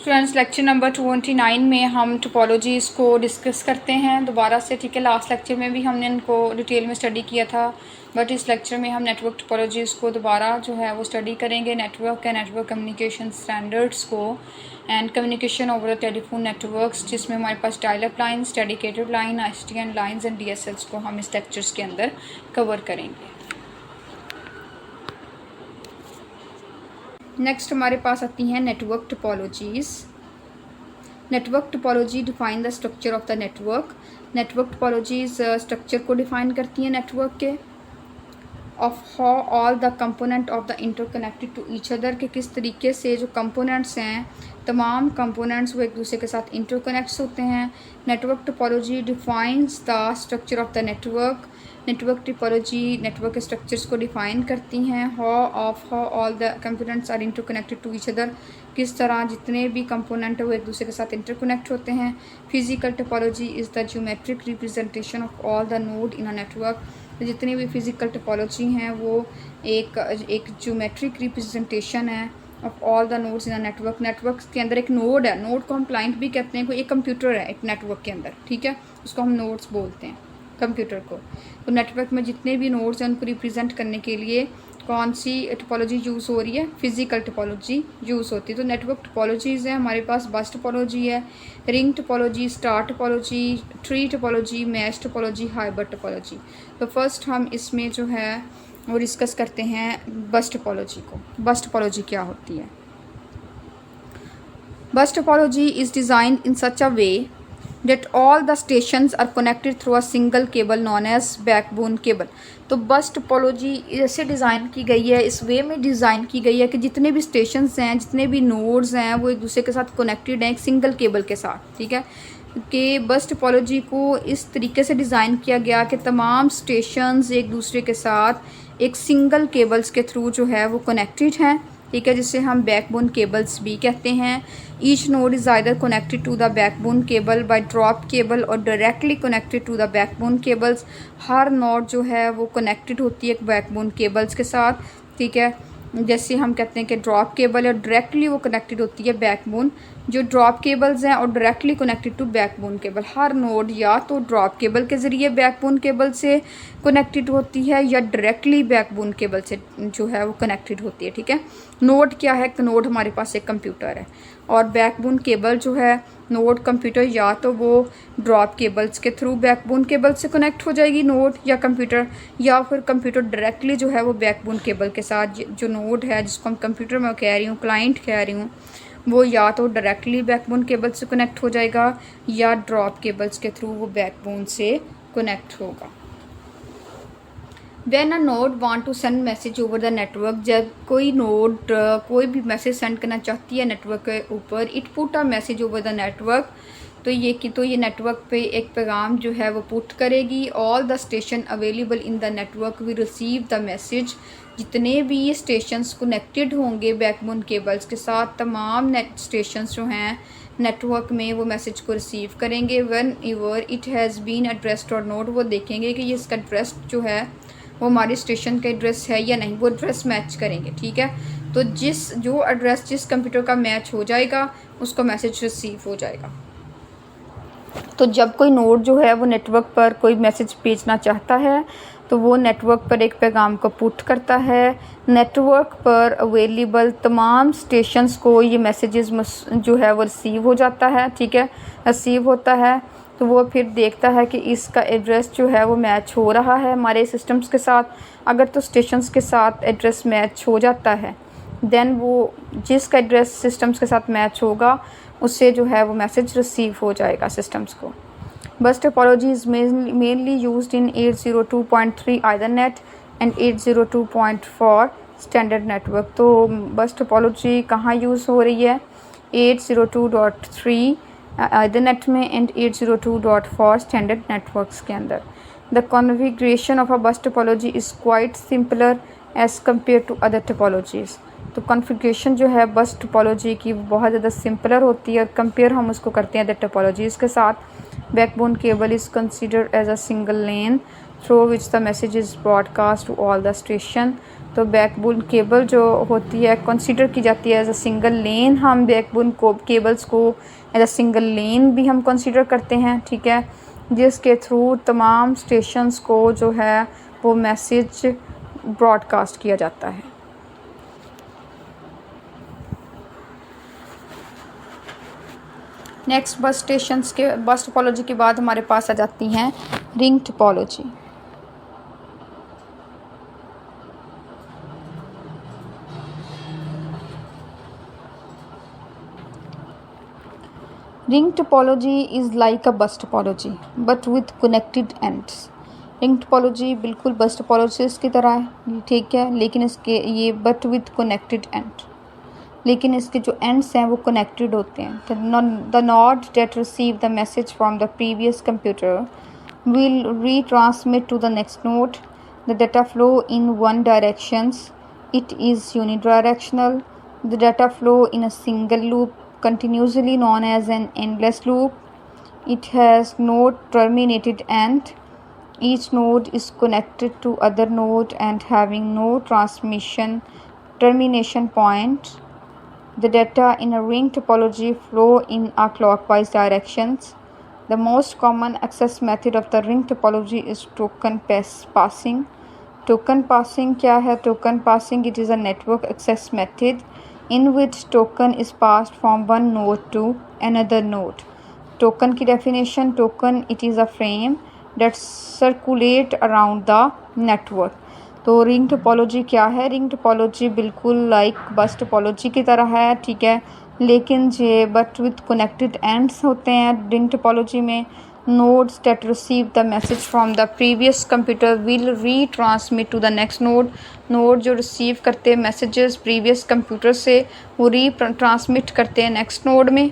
Students lecture number 29 में हम topologies को डिस्कस करते हैं दोबारा से, ठीक है। लास्ट लेक्चर में भी हमने इनको डिटेल में स्टडी किया था, बट इस लेक्चर में हम नेटवर्क टोपोलॉजीज़ को दोबारा जो है वो स्टडी करेंगे, network and network communication standards को and communication over the telephone networks, जिसमें हमारे पास dial up lines, dedicated line, ISDN lines and DSLs को हम इस लेक्चर्स के अंदर कवर करेंगे। नेक्स्ट हमारे पास आती हैं network topologies. Network topology define the structure of the network. Network topologies structure को डिफाइन करती हैं नेटवर्क के, of how all the component of the interconnected to each other, के किस तरीके से जो कंपोनेंट्स हैं, तमाम कंपोनेंट्स वो एक दूसरे के साथ इंटरकनेक्ट्स होते हैं। Network topology defines the structure of the network. Network topology network के स्ट्रक्चर्स को डिफ़ाइन करती हैं। How all the components are interconnected to each other, किस तरह जितने भी कंपोनेंट है वो एक दूसरे के साथ इंटरकनेक्ट होते हैं। Physical topology is the geometric representation of all the node in a network. जितनी भी फिजिकल टोपोलॉजी हैं वो एक ज्योमेट्रिक रिप्रेजेंटेशन है of all the nodes in a network. Network के अंदर एक नोड है, नोड को हम क्लाइंट भी कहते हैं, कोई एक कंप्यूटर है एक नेटवर्क के अंदर, ठीक है, उसको हम नोड्स बोलते हैं कंप्यूटर को। तो नेटवर्क में जितने भी नोड्स हैं उनको रिप्रेजेंट करने के लिए कौन सी टोपोलॉजी यूज़ हो रही है? फिजिकल टोपोलॉजी यूज़ होती है। तो नेटवर्क टोपोलॉजीज़ हैं हमारे पास, बस टोपोलॉजी है, ring topology, star topology, tree topology, mesh topology, hybrid topology. तो फर्स्ट हम इसमें जो है वो डिस्कस करते हैं बस टोपोलॉजी को। बस टोपोलॉजी क्या होती है? बस topology is designed in such a way that all the stations are connected through a single cable known as backbone cable। तो बस टोपोलॉजी ऐसे डिज़ाइन की गई है, इस वे में डिज़ाइन की गई है कि जितने भी स्टेशंस हैं, जितने भी नोड्स हैं वो एक दूसरे के साथ कनेक्टेड हैं एक सिंगल केबल के साथ, ठीक है। कि बस टोपोलॉजी को इस तरीके से डिज़ाइन किया गया कि तमाम स्टेशंस एक दूसरे के साथ एक सिंगल केबल्स के थ्रू जो है वो कनेक्टेड हैं, ठीक है, जिसे हम बैकबोन केबल्स भी कहते हैं। Each node is either connected to the backbone cable by drop cable और directly connected to the backbone cables. हर नोड जो है वो कनेक्टेड होती है बैकबोन केबल्स के साथ, ठीक है। जैसे हम कहते हैं कि ड्रॉप केबल और डायरेक्टली वो कनेक्टेड होती है बैकबोन, जो ड्रॉप केबल्स हैं और directly connected to backbone cable. हर नोड या तो ड्रॉप केबल के ज़रिए बैकबोन केबल से कनेक्टेड होती है या डायरेक्टली बैकबोन केबल से जो है वो कनेक्टेड होती है, ठीक है। नोड क्या है? नोड हमारे पास एक कंप्यूटर है और बैकबोन केबल जो है नोड कंप्यूटर, या तो वो ड्रॉप केबल्स के थ्रू बैकबोन केबल से कनेक्ट हो जाएगी नोड या कंप्यूटर, या फिर कंप्यूटर डायरेक्टली जो है वो बैकबोन केबल के साथ, जो नोड है जिसको हम कंप्यूटर में कह रही हूँ, क्लाइंट कह रही हूँ, वो या तो डायरेक्टली बैकबोन केबल से कनेक्ट हो जाएगा या ड्रॉप केबल्स के थ्रू वो बैकबोन से कनेक्ट होगा। When a node want to send message over the network, जब कोई नोड कोई भी मैसेज सेंड करना चाहती है नेटवर्क के ऊपर, it put a message over the network, तो ये नेटवर्क पे एक पैगाम जो है वो पुट करेगी। All the station available in the network will receive the message. जितने भी ये स्टेशंस कनेक्टेड होंगे बैकबोन केबल्स के साथ, तमाम नेट स्टेशंस जो हैं नेटवर्क में वो मैसेज को रिसीव करेंगे। Whenever it has been addressed और नोट, वो देखेंगे कि ये इसका एड्रेस जो है वो हमारे स्टेशन का एड्रेस है या नहीं, वो एड्रेस मैच करेंगे, ठीक है। तो जो एड्रेस जिस कंप्यूटर का मैच हो जाएगा उसको मैसेज रिसीव हो जाएगा। तो जब कोई नोड जो है वो नेटवर्क पर कोई मैसेज भेजना चाहता है तो वो नेटवर्क पर एक पैगाम को पुट करता है। नेटवर्क पर अवेलेबल तमाम स्टेशंस को ये मैसेजेस जो है वो रिसीव हो जाता है, ठीक है, रिसीव होता है। तो वो फिर देखता है कि इसका एड्रेस जो है वो मैच हो रहा है हमारे सिस्टम्स के साथ। अगर तो स्टेशंस के साथ एड्रेस मैच हो जाता है, देन वो जिसका एड्रेस सिस्टम्स के साथ मैच होगा उससे जो है वो मैसेज रिसीव हो जाएगा सिस्टम्स को। बस topology is mainly used in 802.3 Ethernet and 802.4 standard network. तो बस टोपोलॉजी कहाँ यूज़ हो रही है? 802.3 ईथरनेट में एंड 802.4 स्टैंडर्ड नेटवर्क्स के अंदर। The configuration of a bus topology is quite simpler as compare to other topologies. तो कॉन्फ़िगरेशन जो है बस टोपोलॉजी की बहुत ज़्यादा सिंपलर होती है और कंपेयर हम उसको करते हैं अदर टोपोलॉजीज़ के साथ। Backbone cable is considered as a single lane through which the message is broadcast to all the station. तो बैकबोन केबल जो होती है कंसीडर की जाती है एज अ सिंगल लेन। हम बैकबोन केबल्स को एज अ सिंगल लेन भी हम कंसीडर करते हैं, ठीक है, जिसके थ्रू तमाम स्टेशंस को जो है वो मैसेज ब्रॉडकास्ट किया जाता है। नेक्स्ट बस टोपोलॉजी के बाद हमारे पास आ जाती हैं ring topology. Ring topology is like a bus topology but with connected ends। Ring topology बिल्कुल बस टोपोलॉजी की तरह है, ठीक है, लेकिन इसके ये बट विथ कनेक्टेड एंड, लेकिन इसके जो एंड्स हैं वो कनेक्टेड होते हैं। The node that receive the message from the previous computer will retransmit to the next node. The data flow in one directions, it is unidirectional. The data flow in a single loop continuously known as an endless loop. It has no terminated end. Each node is connected to other node and having no termination point. The data in a ring topology flow in a clockwise directions. The most common access method of the ring topology is token passing. Token passing क्या है? Token passing, it is a network access method in which token is passed from one node to another node. Token की definition, token it is a frame that circulate around the network। तो ring topology क्या है? Ring topology बिल्कुल like बस topology की तरह है, ठीक है, लेकिन ये बट विथ कनेक्टेड एंड्स होते हैं। रिंग टोपोलॉजी में nodes that receive the message from the previous computer will retransmit to the next node। Node जो रिसीव करते हैं मैसेजेस प्रीवियस कंप्यूटर से वो रीट्रांसमिट करते हैं नेक्स्ट नोड में।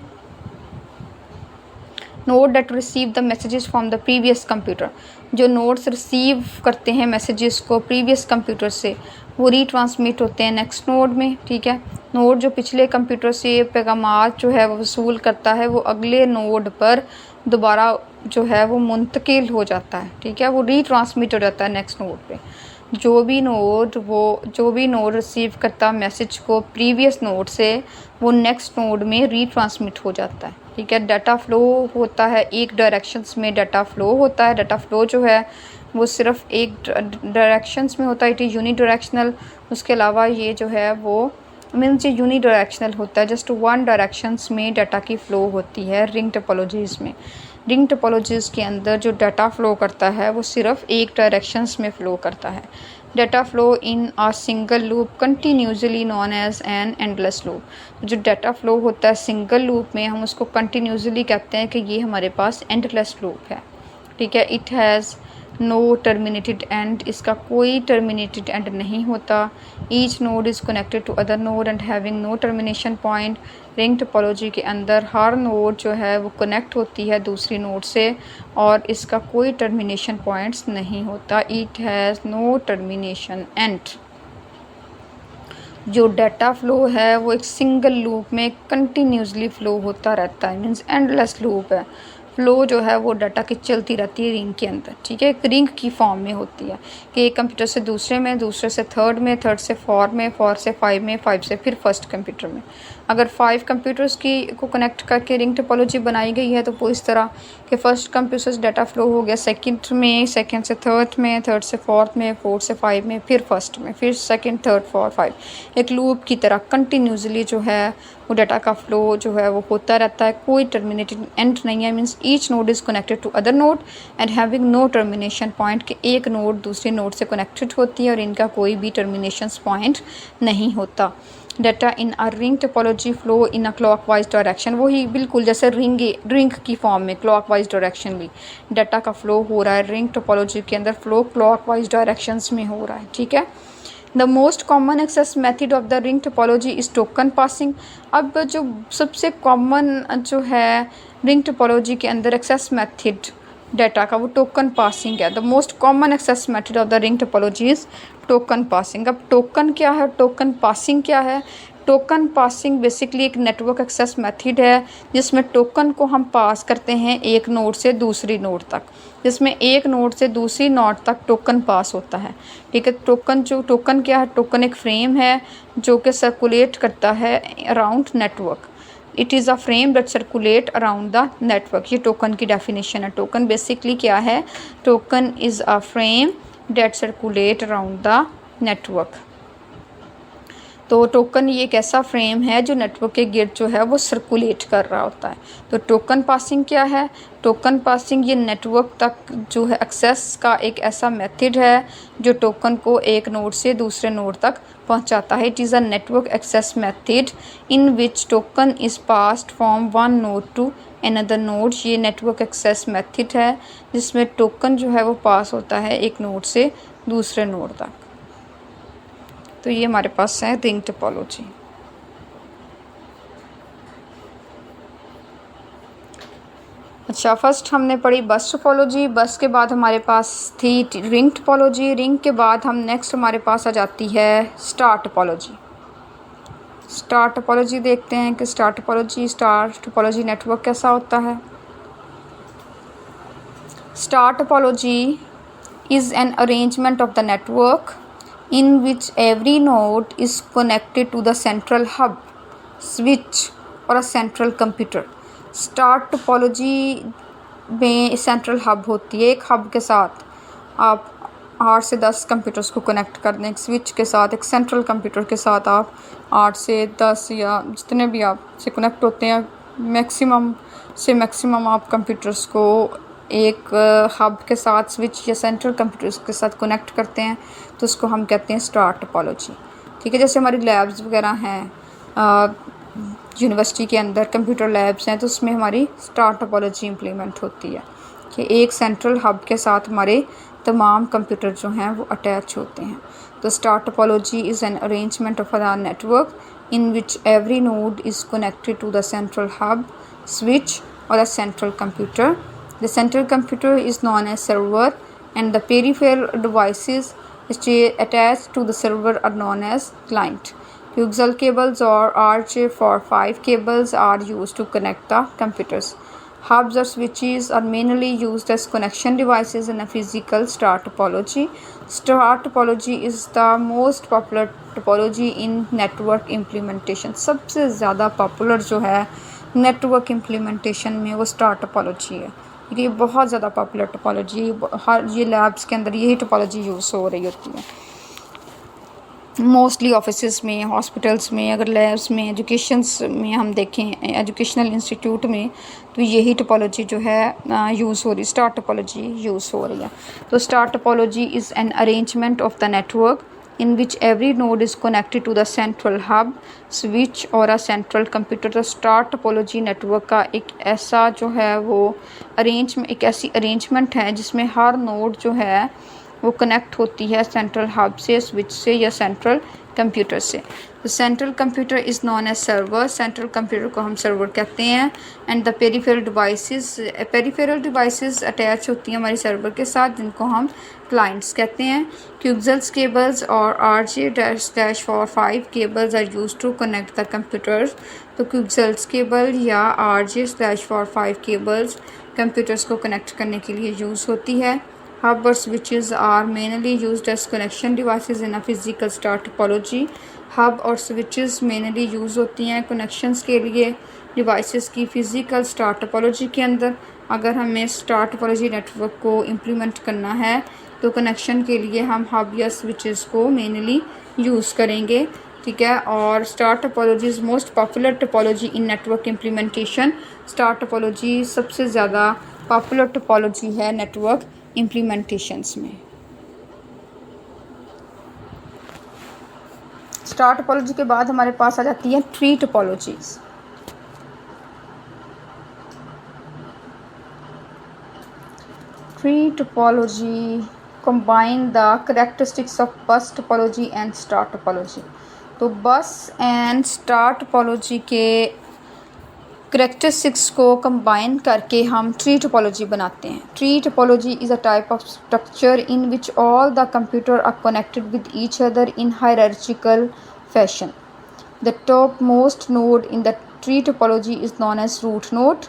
Node that receive the messages from the previous computer, जो nodes receive करते हैं मैसेजेस को प्रीवियस कंप्यूटर से वो रीट्रांसमिट होते हैं नेक्स्ट नोड में, ठीक है। नोड जो पिछले कंप्यूटर से पैगामात जो है वो वसूल करता है वो अगले नोड पर दोबारा जो है वो मुंतकिल हो जाता है, ठीक है, वो रीट्रांसमिट हो जाता है नेक्स्ट नोड पे। जो भी नोड रिसीव करता मैसेज को प्रीवियस नोड से वो नेक्स्ट नोड में रीट्रांसमिट हो जाता है, ठीक है। डाटा फ्लो होता है एक डायरेक्शंस में, डाटा फ्लो होता है। डाटा फ्लो जो है वो सिर्फ एक डायरेक्शंस में होता है, इट इज़ यूनिडायरेक्शनल। उसके अलावा ये जो है वो मीन्स ये यूनिडायरेक्शनल होता है, जस्ट वन डायरेक्शंस में डाटा की फ़्लो होती है रिंग टोपोलॉजीज़ में। रिंग टोपोलॉजीज़ के अंदर जो डाटा फ़्लो करता है वो सिर्फ एक डायरेक्शंस में फ़्लो करता है। Data flow in a single loop continuously known as an endless loop. जो डाटा फ्लो होता है सिंगल लूप में हम उसको कंटिन्यूसली कहते हैं कि ये हमारे पास एंडलेस लूप है, ठीक है। It has no terminated end, इसका कोई टर्मिनेटेड एंड नहीं होता। Each node is connected to other node and having no termination point. Ring topology के अंदर हर नोड जो है वो कनेक्ट होती है दूसरी नोड से और इसका कोई टर्मिनेशन पॉइंट्स नहीं होता। It has no termination end. जो डाटा फ्लो है वो एक सिंगल लूप में कंटिन्यूसली फ़्लो होता रहता है, मीन्स एंडलेस लूप है। फ्लो जो है वो डाटा की चलती रहती है रिंग के अंदर, ठीक है, एक रिंग की फॉर्म में होती है कि एक कंप्यूटर से दूसरे में, दूसरे से थर्ड में, थर्ड से फोर में, फोर से फाइव में, फाइव से फिर फर्स्ट कंप्यूटर में। अगर 5 कंप्यूटर्स को कनेक्ट करके रिंग टोपोलॉजी बनाई गई है तो वो इस तरह कि फर्स्ट कंप्यूटर से डाटा फ्लो हो गया सेकंड में, सेकंड से थर्ड में, थर्ड से फोर्थ में, फोर्थ से फाइव में, फिर फर्स्ट में, फिर सेकंड, थर्ड, फोर्थ, फाइव, एक लूप की तरह कंटिन्यूसली जो है वो डाटा का फ्लो जो है वो होता रहता है, कोई टर्मिनेटेड एंड नहीं है। Means each node is connected to other node and having no termination point, कि एक नोड दूसरे नोड से कनेक्टेड होती है और इनका कोई भी टर्मिनेशन पॉइंट नहीं होता। Data in a ring topology flow in a clockwise direction, वही बिल्कुल जैसे रिंग की फॉर्म में क्लॉकवाइज डायरेक्शन भी डाटा का फ्लो हो रहा है। रिंग टोपोलॉजी के अंदर फ्लो क्लॉकवाइज डायरेक्शंस में हो रहा है, ठीक है। The most common access method of the ring topology is token passing. अब जो सबसे कॉमन जो है रिंग टोपोलॉजी के अंदर एक्सेस मेथड डाटा का वो टोकन पासिंग है। The most common access method of the ring topology is token passing. अब टोकन क्या है, टोकन पासिंग क्या है? टोकन पासिंग बेसिकली एक नेटवर्क एक्सेस मेथड है जिसमें टोकन को हम पास करते हैं एक नोड से दूसरी नोड तक, जिसमें एक नोड से दूसरी नोड तक टोकन पास होता है। ठीक है, टोकन क्या है? टोकन एक फ्रेम है जो कि सर्कुलेट करता है around network. It is a frame that circulate around the network. ये टोकन की डेफिनेशन है। टोकन बेसिकली क्या है? Token is a frame that circulate around the network. तो टोकन ये एक ऐसा फ्रेम है जो नेटवर्क के गिर्द जो है वो सर्कुलेट कर रहा होता है। तो टोकन पासिंग क्या है? टोकन पासिंग ये नेटवर्क तक जो है एक्सेस का एक ऐसा मेथड है जो टोकन को एक नोड से दूसरे नोड तक पहुंचाता है। It is a network access method in which token is passed from one node to another node. ये नेटवर्क एक्सेस मेथड है जिसमें टोकन जो है वो पास होता है एक नोड से दूसरे नोड तक। तो ये हमारे पास है रिंग टोपोलॉजी। अच्छा, फर्स्ट हमने पढ़ी बस टोपोलॉजी। बस के बाद हमारे पास थी रिंग टोपोलॉजी। रिंग के बाद हम नेक्स्ट हमारे पास आ जाती है स्टार टोपोलॉजी। स्टार टोपोलॉजी देखते हैं कि स्टार टोपोलॉजी नेटवर्क कैसा होता है। Star topology is an arrangement of the network in which every node is connected to the central hub, switch or a central computer. Star topology में central hub होती है। एक हब के साथ आप 8 से 10 कंप्यूटर्स को कनेक्ट कर दें। एक स्विच के साथ, एक सेंट्रल कंप्यूटर के साथ आप 8 से 10 या जितने भी आप से कनेक्ट होते हैं, मैक्सिमम आप कंप्यूटर्स को एक हब के साथ, स्विच या सेंट्रल कंप्यूटर्स के साथ कनेक्ट करते हैं, तो उसको हम कहते हैं स्टार टोपोलॉजी। ठीक है, जैसे हमारी लैब्स वगैरह हैं, यूनिवर्सिटी के अंदर कंप्यूटर लैब्स हैं, तो उसमें हमारी स्टार टोपोलॉजी इम्प्लीमेंट होती है कि एक सेंट्रल हब के साथ हमारे तमाम कंप्यूटर जो हैं वो अटैच होते हैं। तो star topology is an arrangement of a network in which every node is connected to the central hub, switch or a central computer. The central computer is known as server and the peripheral devices attached to the server are known as client. Coaxial cables or RJ45 cables are used to connect the computers. Hubs or switches are mainly used as connection devices in a physical star topology. Star topology is the most popular topology in network implementation. सबसे ज़्यादा popular जो है network implementation में वो star topology है। ये बहुत ज़्यादा पॉपुलर टोपोलॉजी, हर ये लैब्स के अंदर यही टोपोलॉजी यूज़ हो रही होती है। मोस्टली ऑफिसेस में, हॉस्पिटल्स में, अगर लैब्स में, एजुकेशंस में हम देखें, एजुकेशनल इंस्टीट्यूट में, तो यही टोपोलॉजी जो है यूज़ हो रही, स्टार टोपोलॉजी यूज़ हो रही है। तो star topology is an arrangement of the network in which every node is connected to the central hub, switch और a central computer. तो स्टार टोपोलॉजी नेटवर्क का एक ऐसा जो है वो एक ऐसी अरेंजमेंट है जिसमें हर नोड जो है वो कनेक्ट होती है सेंट्रल हब से, स्विच से या सेंट्रल कंप्यूटर से। तो central computer is known as server, central computer को हम सर्वर कहते हैं। And the peripheral devices attach होती हैं हमारी सर्वर के साथ, जिनको हम क्लाइंट्स कहते हैं। क्यूक्सल्स केबल्स और RJ-45 cables are use to connect the computers. तो क्यूक्सल्स केबल या RJ-45 केबल्स कंप्यूटर्स को कनेक्ट करने के लिए यूज़ होती है। Hub or switches are mainly used as connection devices in a physical star topology. Hub और switches mainly use होती हैं connections के लिए devices की physical star topology के अंदर। अगर हमें star topology network को implement करना है तो connection के लिए हम hub या switches को mainly use करेंगे। ठीक है, और star topology is most popular topology in network implementation. Star topology सबसे ज़्यादा पॉपुलर टोपोलॉजी है नेटवर्क इम्प्लीमेंटेशंस में। स्टार टोपोलॉजी के बाद हमारे पास आ जाती है tree topologies. Tree topology combine the characteristics of bus topology and star topology. तो बस एंड स्टार टोपोलॉजी के करेक्टरिस्टिक्स को कंबाइन करके हम ट्री टोपोलॉजी बनाते हैं। Tree topology is a type of structure in which all the computer are connected with each other in hierarchical fashion. The topmost node in the tree topology is known as root node,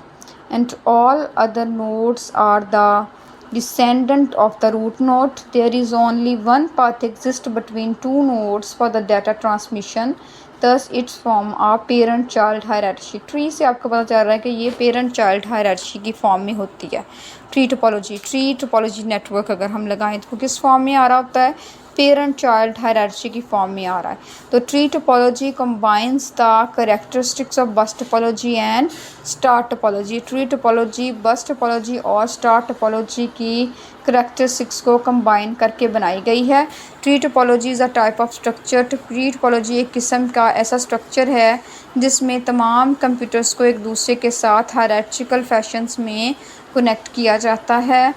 and all other nodes are the descendant of the root node. There is only one path exists between two nodes for the data transmission. Thus its form a parent child hierarchy. Tree से आपको पता चल रहा है कि ये parent child hierarchy की form में होती है ट्री टोपोलॉजी नेटवर्क अगर हम लगाएं तो किस फॉर्म में आ रहा होता है, पेरेंट चाइल्ड हायरार्ची की फॉर्म में आ रहा है. तो tree topology combines the characteristics of बस topology and star topology. Tree topology बस टोपोलॉजी और स्टार टोपोलॉजी की करेक्टरिस्टिक्स को कंबाइन करके बनाई गई है. Tree topology is a type of structure. Tree topology एक किस्म का ऐसा स्ट्रक्चर है जिसमें तमाम कंप्यूटर्स को एक दूसरे के साथ हायरार्चिकल फैशंस में कनेक्ट किया जाता है.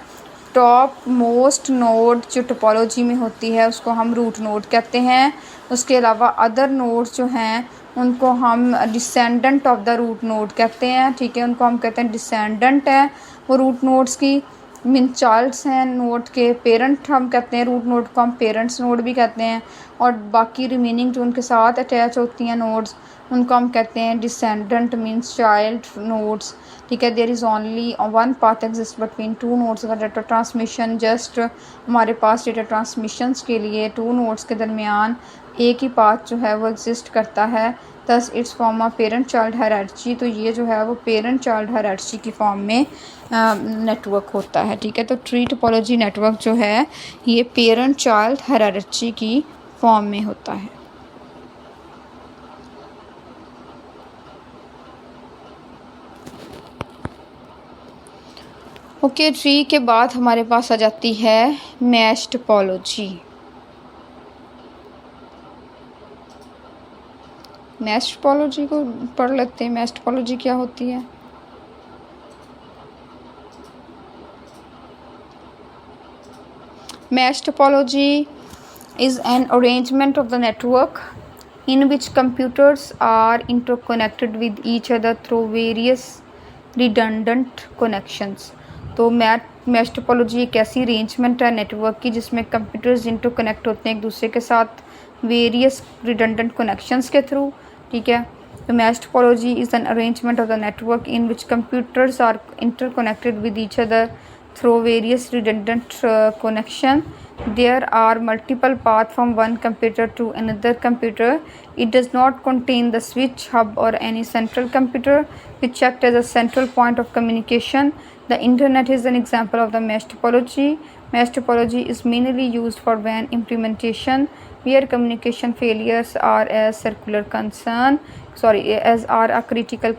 टॉप मोस्ट नोड जो टोपोलॉजी में होती है उसको हम रूट नोड कहते हैं. उसके अलावा अदर नोड्स जो हैं उनको हम descendant of the root node कहते हैं. ठीक है, उनको हम कहते हैं डिसेंडेंट है वो रूट नोड्स की, मीन चाइल्ड्स हैं नोड के. पेरेंट हम कहते हैं रूट नोड को, हम पेरेंट्स नोड भी कहते हैं. और बाकी रिमेनिंग जो उनके साथ अटैच होती हैं नोड्स उनको हम कहते हैं डिसेंडेंट मीन्स चाइल्ड नोड्स. ठीक है, there is only one path exist between two nodes. अगर डेटा ट्रांसमिशन जस्ट हमारे पास डेटा ट्रांसमिशंस के लिए टू नोड्स के दरमियान एक ही पाथ जो है वो एग्जिस्ट करता है. Thus it's form of parent child hierarchy. तो ये जो है वो पेरेंट चाइल्ड हायरार्ची की फॉर्म में नेटवर्क होता है. ठीक है, तो ट्री टोपोलॉजी नेटवर्क जो है ये पेरेंट चाइल्ड हायरार्ची की फॉर्म में होता है. ओके, ट्री के बाद हमारे पास आ जाती है मैश टोपोलॉजी. मैश टोपोलॉजी को पढ़ लेते हैं. मैश टोपोलॉजी क्या होती है? Mesh topology is an arrangement of the network in which computers are interconnected with each other through various redundant connections. तो मैश टोपोलॉजी एक ऐसी अरेंजमेंट है नेटवर्क की जिसमें कंप्यूटर्स इंटरकनेक्ट होते हैं एक दूसरे के साथ वेरियस रिडंडेंट कनेक्शंस के थ्रू. ठीक है, तो mesh topology is an arrangement of the network in which computers are interconnected with each other through various redundant connection. There are multiple paths from one computer to another computer. It does not contain the switch, hub or any central computer which act as a central point of communication. The internet is an example of the mesh topology. Mesh topology is mainly used for WAN implementation where communication failures are a critical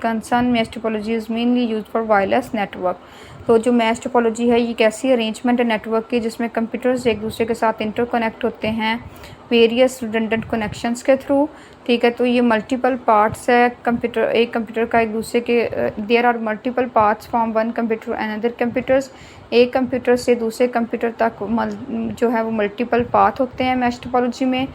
concern. Mesh topology is mainly used for wireless network. तो जो mesh topology है ये एक ऐसी arrangement है network की जिसमें computers एक दूसरे के साथ इंटरकनेक्ट होते हैं वेरियस रिडंडेंट कनेक्शंस के थ्रू. ठीक है, तो ये मल्टीपल पार्ट्स है एक कंप्यूटर का एक दूसरे के. There are multiple parts from one computer and other computers. एक कंप्यूटर से दूसरे कंप्यूटर तक जो है वो मल्टीपल पाथ होते हैं मैश टोपोलॉजी में.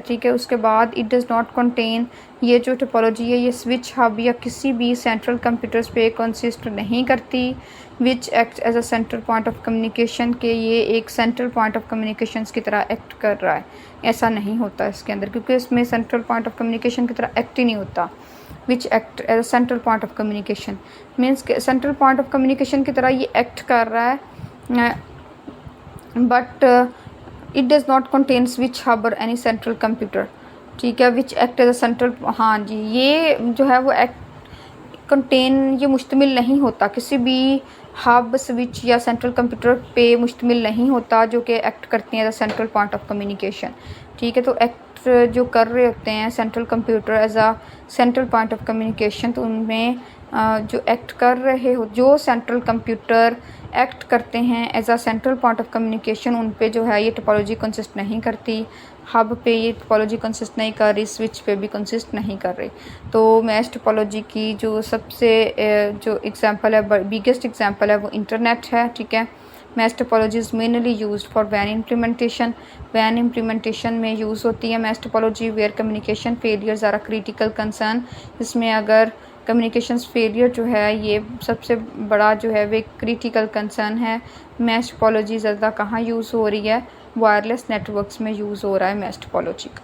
ठीक है, उसके बाद इट डज़ नॉट कंटेन, ये जो टोपोलॉजी है ये स्विच हब या किसी भी सेंट्रल कंप्यूटर्स पे कंसिस्ट नहीं करती. Which act as a central point of communication के ये एक सेंट्रल पॉइंट ऑफ कम्युनिकेशन की तरह एक्ट कर रहा है. ऐसा नहीं होता इसके अंदर क्योंकि इसमें सेंट्रल पॉइंट ऑफ कम्युनिकेशन की तरह एक्ट ही नहीं होता. Which act as a central point of communication means central point of communication की तरह ये एक्ट कर रहा है but it does not contain switch hub और एनी सेंट्रल कंप्यूटर. ठीक है, which act as a central, हाँ जी, ये जो है वो एक्ट कंटेन ये मुश्तमिल नहीं होता किसी भी हब स्विच या सेंट्रल कंप्यूटर पे मुश्तमिल नहीं होता जो कि एक्ट करती हैं as a central point of communication. ठीक है, तो एक्ट जो कर रहे होते हैं central computer as a central point of communication तो उनमें जो एक्ट कर रहे हो जो सेंट्रल कंप्यूटर एक्ट करते हैं as a central point of communication उन पे जो है ये टोपोलॉजी कंसिस्ट नहीं करती. हब पे ये टोपोलॉजी कंसिस्ट नहीं कर रही, स्विच पे भी कंसिस्ट नहीं कर रही. तो मैश टोपोलॉजी की जो सबसे जो एग्जांपल है बिगेस्ट एग्जांपल है वो इंटरनेट है. ठीक है, mesh topology is mainly used for वैन इम्प्लीमेंटेशन. वैन इम्प्लीमेंटेशन में यूज़ होती है mesh topology where communication failures are a critical concern. इसमें अगर कम्युनिकेशन फेलियर जो है ये सबसे बड़ा जो है वे क्रिटिकल कंसर्न है. मैश टोपोलॉजी ज़्यादा कहाँ यूज़ हो रही है, वायरलेस नेटवर्क्स में यूज़ हो रहा है मैश टोपोलॉजी का.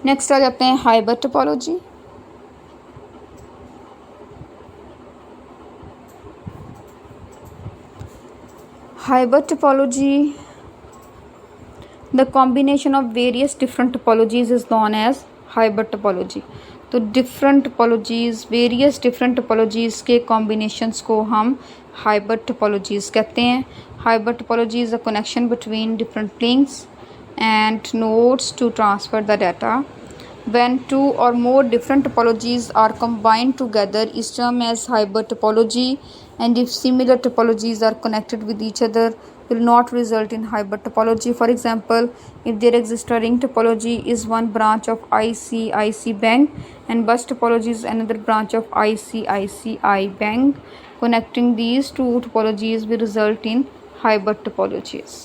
नेक्स्ट आ जाते हैं hybrid topology. Hybrid topology, the combination of various different topologies is known as hybrid topology. तो different topologies, various different topologies के कॉम्बिनेशंस को हम हाइबर टोपोलॉजीज कहते हैं। Hybrid topology is a connection between different links and nodes to transfer the data. When two or more different topologies are combined together is termed as hybrid topology, and if similar topologies are connected with each other will not result in hybrid topology. For example, if there exists a ring topology is one branch of ICICI Bank and bus topology is another branch of ICICI Bank, connecting these two topologies will result in hybrid topologies.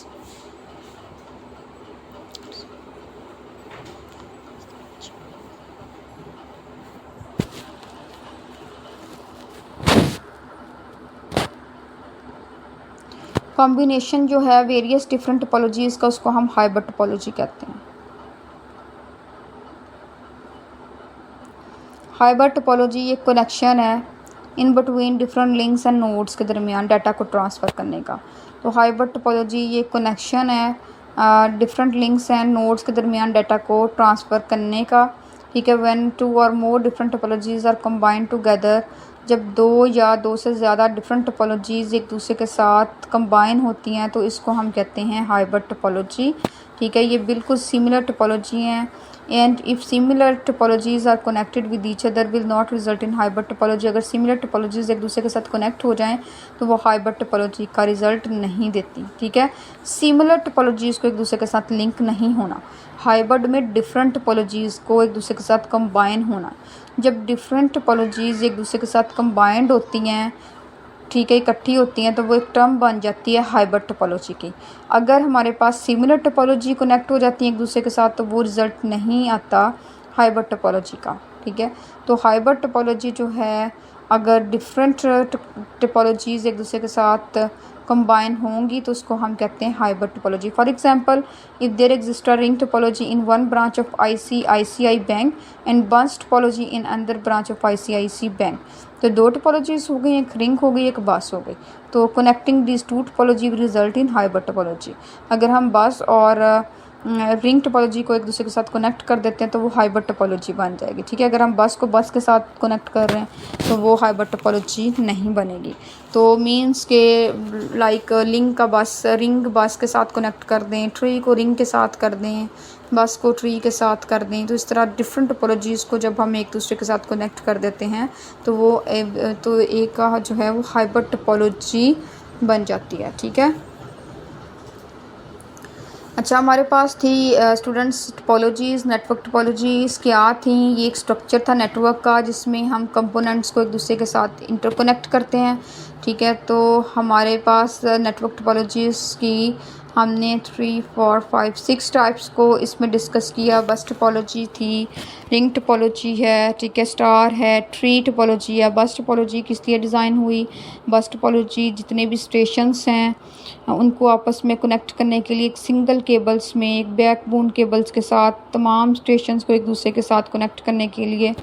Combination जो है various different topologies का, उसको हम Haber topology कहते हैं। Hybrid topology एक connection है in between different links end nodes के दरमियान डाटा को ट्रांसफ़र करने का। तो हाइबर टोपोलॉजी ये कनेक्शन है डिफरेंट लिंक्स एंड नोड्स के दरमियान डाटा को ट्रांसफ़र करने का। ठीक है, when two or more different topologies are combined together, जब दो या दो से ज़्यादा डिफरेंट टोपोलॉजीज़ एक दूसरे के साथ कंबाइन होती हैं तो इसको हम कहते हैं हाइबर टोपोलॉजी। ठीक है, ये बिल्कुल सिमिलर टोपोलॉजी हैं and if similar topologies are connected with each other will not result in hybrid topology. अगर सिमिलर टोपोलॉजीज़ एक दूसरे के साथ कनेक्ट हो जाएं तो वो हाइबर टोपोलॉजी का रिज़ल्ट नहीं देती। ठीक है, सिमिलर टोपोलॉजीज़ को एक दूसरे के साथ लिंक नहीं होना, हाइब्रिड में डिफरेंट टोपोलॉजीज़ को एक दूसरे के साथ कंबाइन होना। जब डिफरेंट टोपोलॉजीज़ एक दूसरे के साथ कंबाइंड होती हैं, ठीक है, इकट्ठी होती हैं, तो वो एक टर्म बन जाती है हाइब्रिड टोपोलॉजी की। अगर हमारे पास सिमिलर टोपोलॉजी कनेक्ट हो जाती है एक दूसरे के साथ तो वो रिज़ल्ट नहीं आता हाइब्रिड टोपोलॉजी का। ठीक है, तो हाइब्रिड टोपोलॉजी जो है, अगर डिफरेंट टोपोलॉजीज़ एक दूसरे के साथ कंबाइन होंगी तो उसको हम कहते हैं hybrid topology. For example, if there exist a ring topology in one branch of ICICI bank and bus topology in another branch of ICICI bank, तो दो टोपोलॉजीज हो गई, एक रिंग हो गई, एक बस हो गई। तो connecting this two topology will result in hybrid topology. अगर हम बस और रिंग टोपोलॉजी को एक दूसरे के साथ कनेक्ट कर देते हैं तो वो हाइब्रिड टोपोलॉजी बन जाएगी। ठीक है, अगर हम बस को बस के साथ कनेक्ट कर रहे हैं तो वो हाइब्रिड टोपोलॉजी नहीं बनेगी। तो मींस के लाइक लिंक का बस, रिंग बस के साथ कनेक्ट कर दें, ट्री को रिंग के साथ कर दें, बस को ट्री के साथ कर दें। तो इस तरह डिफरेंट टोपोलॉजीज़ को जब हम एक दूसरे के साथ कनेक्ट कर देते हैं तो वो तो एक का जो है वो हाइब्रिड टोपोलॉजी बन जाती है। ठीक है, अच्छा, हमारे पास थी स्टूडेंट्स टोपोलॉजीज़, नेटवर्क टोपोलॉजीज़ क्या थी। ये एक स्ट्रक्चर था नेटवर्क का जिसमें हम कंपोनेंट्स को एक दूसरे के साथ इंटरकनेक्ट करते हैं। ठीक है, तो हमारे पास नेटवर्क टोपोलॉजीज़ की हमने 3, 4, 5, 6 टाइप्स को इसमें डिस्कस किया। बस टोपोलॉजी थी, रिंग टोपोलॉजी है, ठीक है, स्टार है, ट्री टोपोलॉजी है। बस टोपोलॉजी किस लिए डिज़ाइन हुई? बस टोपोलॉजी जितने भी स्टेशंस हैं उनको आपस में कनेक्ट करने के लिए एक सिंगल केबल्स में, एक बैकबोन केबल्स के साथ तमाम स्टेशंस को एक दूसरे के साथ कनेक्ट करने के लिए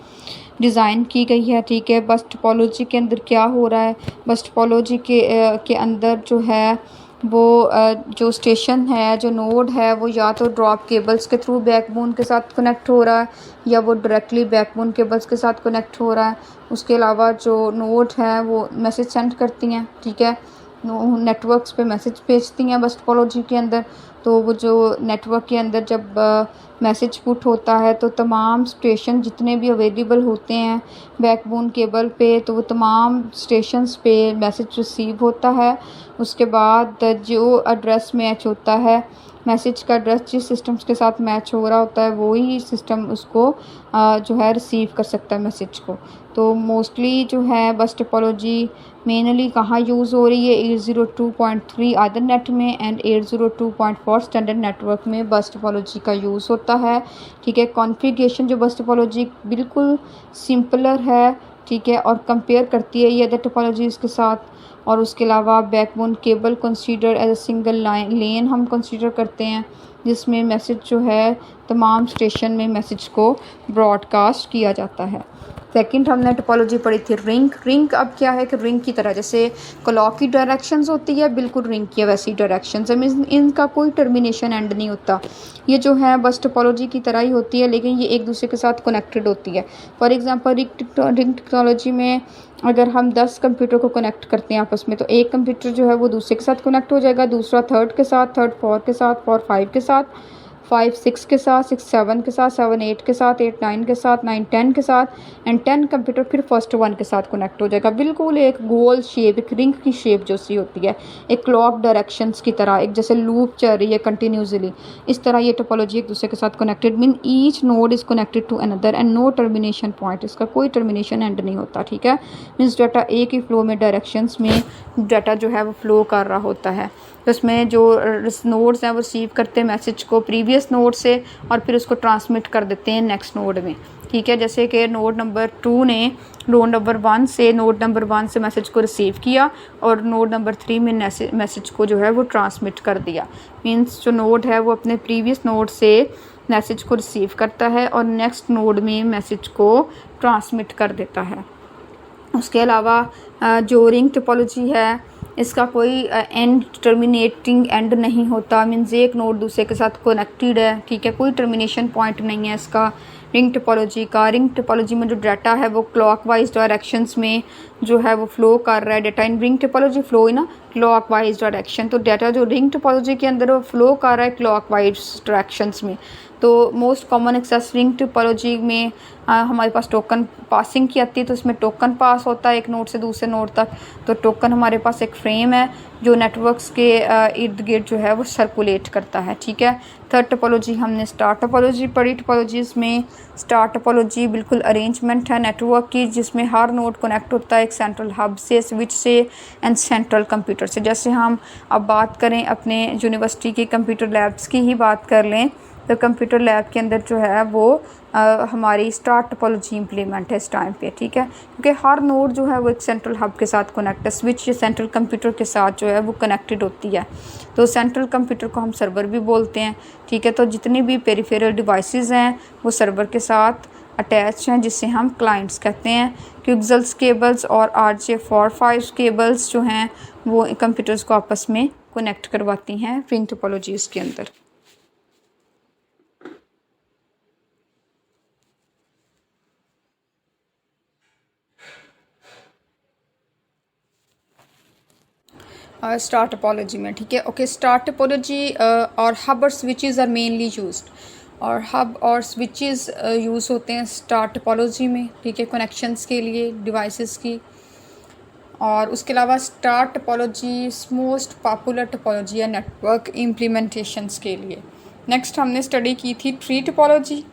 डिज़ाइन की गई है। ठीक है, बस टोपोलॉजी के अंदर क्या हो रहा है? बस टोपोलॉजी के अंदर जो है वो जो स्टेशन है, जो नोड है, वो या तो ड्रॉप केबल्स के थ्रू बैकबोन के साथ कनेक्ट हो रहा है या वो डायरेक्टली बैकबोन केबल्स के साथ कनेक्ट हो रहा है। उसके अलावा जो नोड है वो मैसेज सेंड करती हैं। ठीक है, नेटवर्क्स पे मैसेज भेजती हैं बस टोपोलॉजी के अंदर। तो वो जो नेटवर्क के अंदर जब मैसेज पुट होता है तो तमाम स्टेशन जितने भी अवेलेबल होते हैं बैकबोन केबल पे, तो वो तमाम स्टेशंस पे मैसेज रिसीव होता है। उसके बाद जो एड्रेस मैच होता है, मैसेज का एड्रेस जिस सिस्टम्स के साथ मैच हो रहा होता है वही सिस्टम उसको जो है रिसीव कर सकता है मैसेज को। तो मोस्टली जो है बस टोपोलॉजी मेनली कहाँ यूज़ हो रही है? 802.3 आदरनेट में एंड 802.4 स्टैंडर्ड नेटवर्क में बस टोपोलॉजी का यूज़ होता है। ठीक है, कॉन्फ़िगरेशन जो बस टोपोलॉजी बिल्कुल सिंपलर है। ठीक है, और कंपेयर करती है ये अदर टोपोलॉजीज़ के साथ। और उसके अलावा backbone cable consider as a single lane हम कंसीडर करते हैं, जिसमें मैसेज जो है तमाम स्टेशन में मैसेज को ब्रॉडकास्ट किया जाता है। सेकंड हमने टोपोलॉजी पढ़ी थी रिंग अब क्या है कि रिंग की तरह जैसे क्लॉक की डायरेक्शंस होती है, बिल्कुल रिंग की वैसी डायरेक्शंस है, इनका कोई टर्मिनेशन एंड नहीं होता। ये जो है बस टोपोलॉजी की तरह ही होती है, लेकिन ये एक दूसरे के साथ कनेक्टेड होती है। फॉर एग्जांपल रिंग टेक्नोलॉजी में अगर हम 10 कंप्यूटर को कनेक्ट करते हैं आपस में, तो एक कंप्यूटर जो है वो दूसरे के साथ कनेक्ट हो जाएगा, दूसरा थर्ड के साथ, थर्ड फोर्थ के साथ, फोर 5 के साथ, 5 6 के साथ, 6 7 के साथ, 7 8 के साथ, 8 9 के साथ, 9 10 के साथ, एंड 10 कंप्यूटर फिर फर्स्ट 1 के साथ कनेक्ट हो जाएगा। बिल्कुल एक गोल शेप, एक रिंग की शेप जो सी होती है, एक क्लॉक डायरेक्शंस की तरह, एक जैसे लूप चल रही है कंटिन्यूसली, इस तरह ये टोपोलॉजी एक दूसरे के साथ connected mean each node is connected to another and no termination point, इसका कोई टर्मिनेशन एंड नहीं होता। ठीक है, मीन्स डाटा एक ही फ्लो में डायरेक्शंस में डाटा जो है वो फ्लो कर रहा होता है। तो इसमें जो नोड्स हैं वो रिसीव करते हैं मैसेज को प्रीवियस नोड से और फिर उसको ट्रांसमिट कर देते हैं नेक्स्ट नोड में। ठीक है, जैसे कि नोड नंबर 2 ने नोड नंबर 1 से मैसेज को रिसीव किया और नोड नंबर 3 में मैसेज को जो है वो ट्रांसमिट कर दिया। मीन्स जो नोड है वो अपने प्रीवियस नोड से मैसेज को रिसीव करता है और नेक्स्ट नोड में मैसेज को ट्रांसमिट कर देता है। उसके अलावा जो रिंग टोपोलॉजी है इसका कोई एंड टर्मिनेटिंग एंड नहीं होता, मीन्स एक नोड दूसरे के साथ कनेक्टेड है। ठीक है, कोई टर्मिनेशन पॉइंट नहीं है इसका रिंग टोपोलॉजी में जो डाटा है वो क्लॉकवाइज डायरेक्शंस में जो है वो फ्लो कर रहा है। Data in ring topology flow in clockwise direction, तो डाटा जो रिंग टोपोलॉजी के अंदर वो फ्लो कर रहा है क्लॉकवाइज डायरेक्शंस में। तो most common access ring topology में हमारे पास टोकन पासिंग की आती है, तो इसमें टोकन पास होता है एक नोड से दूसरे नोड तक। तो टोकन हमारे पास एक फ्रेम है जो नेटवर्क्स के इर्द गिर्द जो है वो सर्कुलेट करता है। ठीक है, थर्ड टोपोलॉजी हमने स्टार टोपोलॉजी पढ़ी। टोपोलॉजीज़ में स्टार टोपोलॉजी बिल्कुल अरेंजमेंट है नेटवर्क की, जिसमें हर नोड कनेक्ट होता है एक सेंट्रल हब से, स्विच से एंड सेंट्रल कंप्यूटर से। जैसे हम अब बात करें अपने यूनिवर्सिटी के कंप्यूटर लैब्स की ही बात कर लें, तो कंप्यूटर लैब के अंदर जो है वो हमारी स्टार टोपोलॉजी इम्प्लीमेंट है इस टाइम पे। ठीक है, क्योंकि हर नोड जो है वो एक सेंट्रल हब के साथ कनेक्ट है, स्विच सेंट्रल कंप्यूटर के साथ जो है वो कनेक्टेड होती है। तो सेंट्रल कंप्यूटर को हम सर्वर भी बोलते हैं। ठीक है, तो जितनी भी पेरिफेरल डिवाइसेस हैं वो सर्वर के साथ अटैच हैं, जिसे हम क्लाइंट्स कहते हैं। क्विक्सल्स केबल्स और RJ45 केबल्स जो हैं वो कंप्यूटर्स को आपस में कनेक्ट करवाती हैं रिंग टोपोलॉजीज़ के अंदर। स्टार टोपोलॉजी में, ठीक है, ओके, स्टार टोपोलॉजी और हब और स्विचेस आर मेनली यूज्ड, और हब और स्विचेस यूज़ होते हैं स्टार टोपोलॉजी में। ठीक है, कनेक्शंस के लिए डिवाइसेस की। और उसके अलावा star topology most popular topology है नेटवर्क इम्प्लीमेंटेशंस के लिए। नेक्स्ट हमने स्टडी की थी tree topology.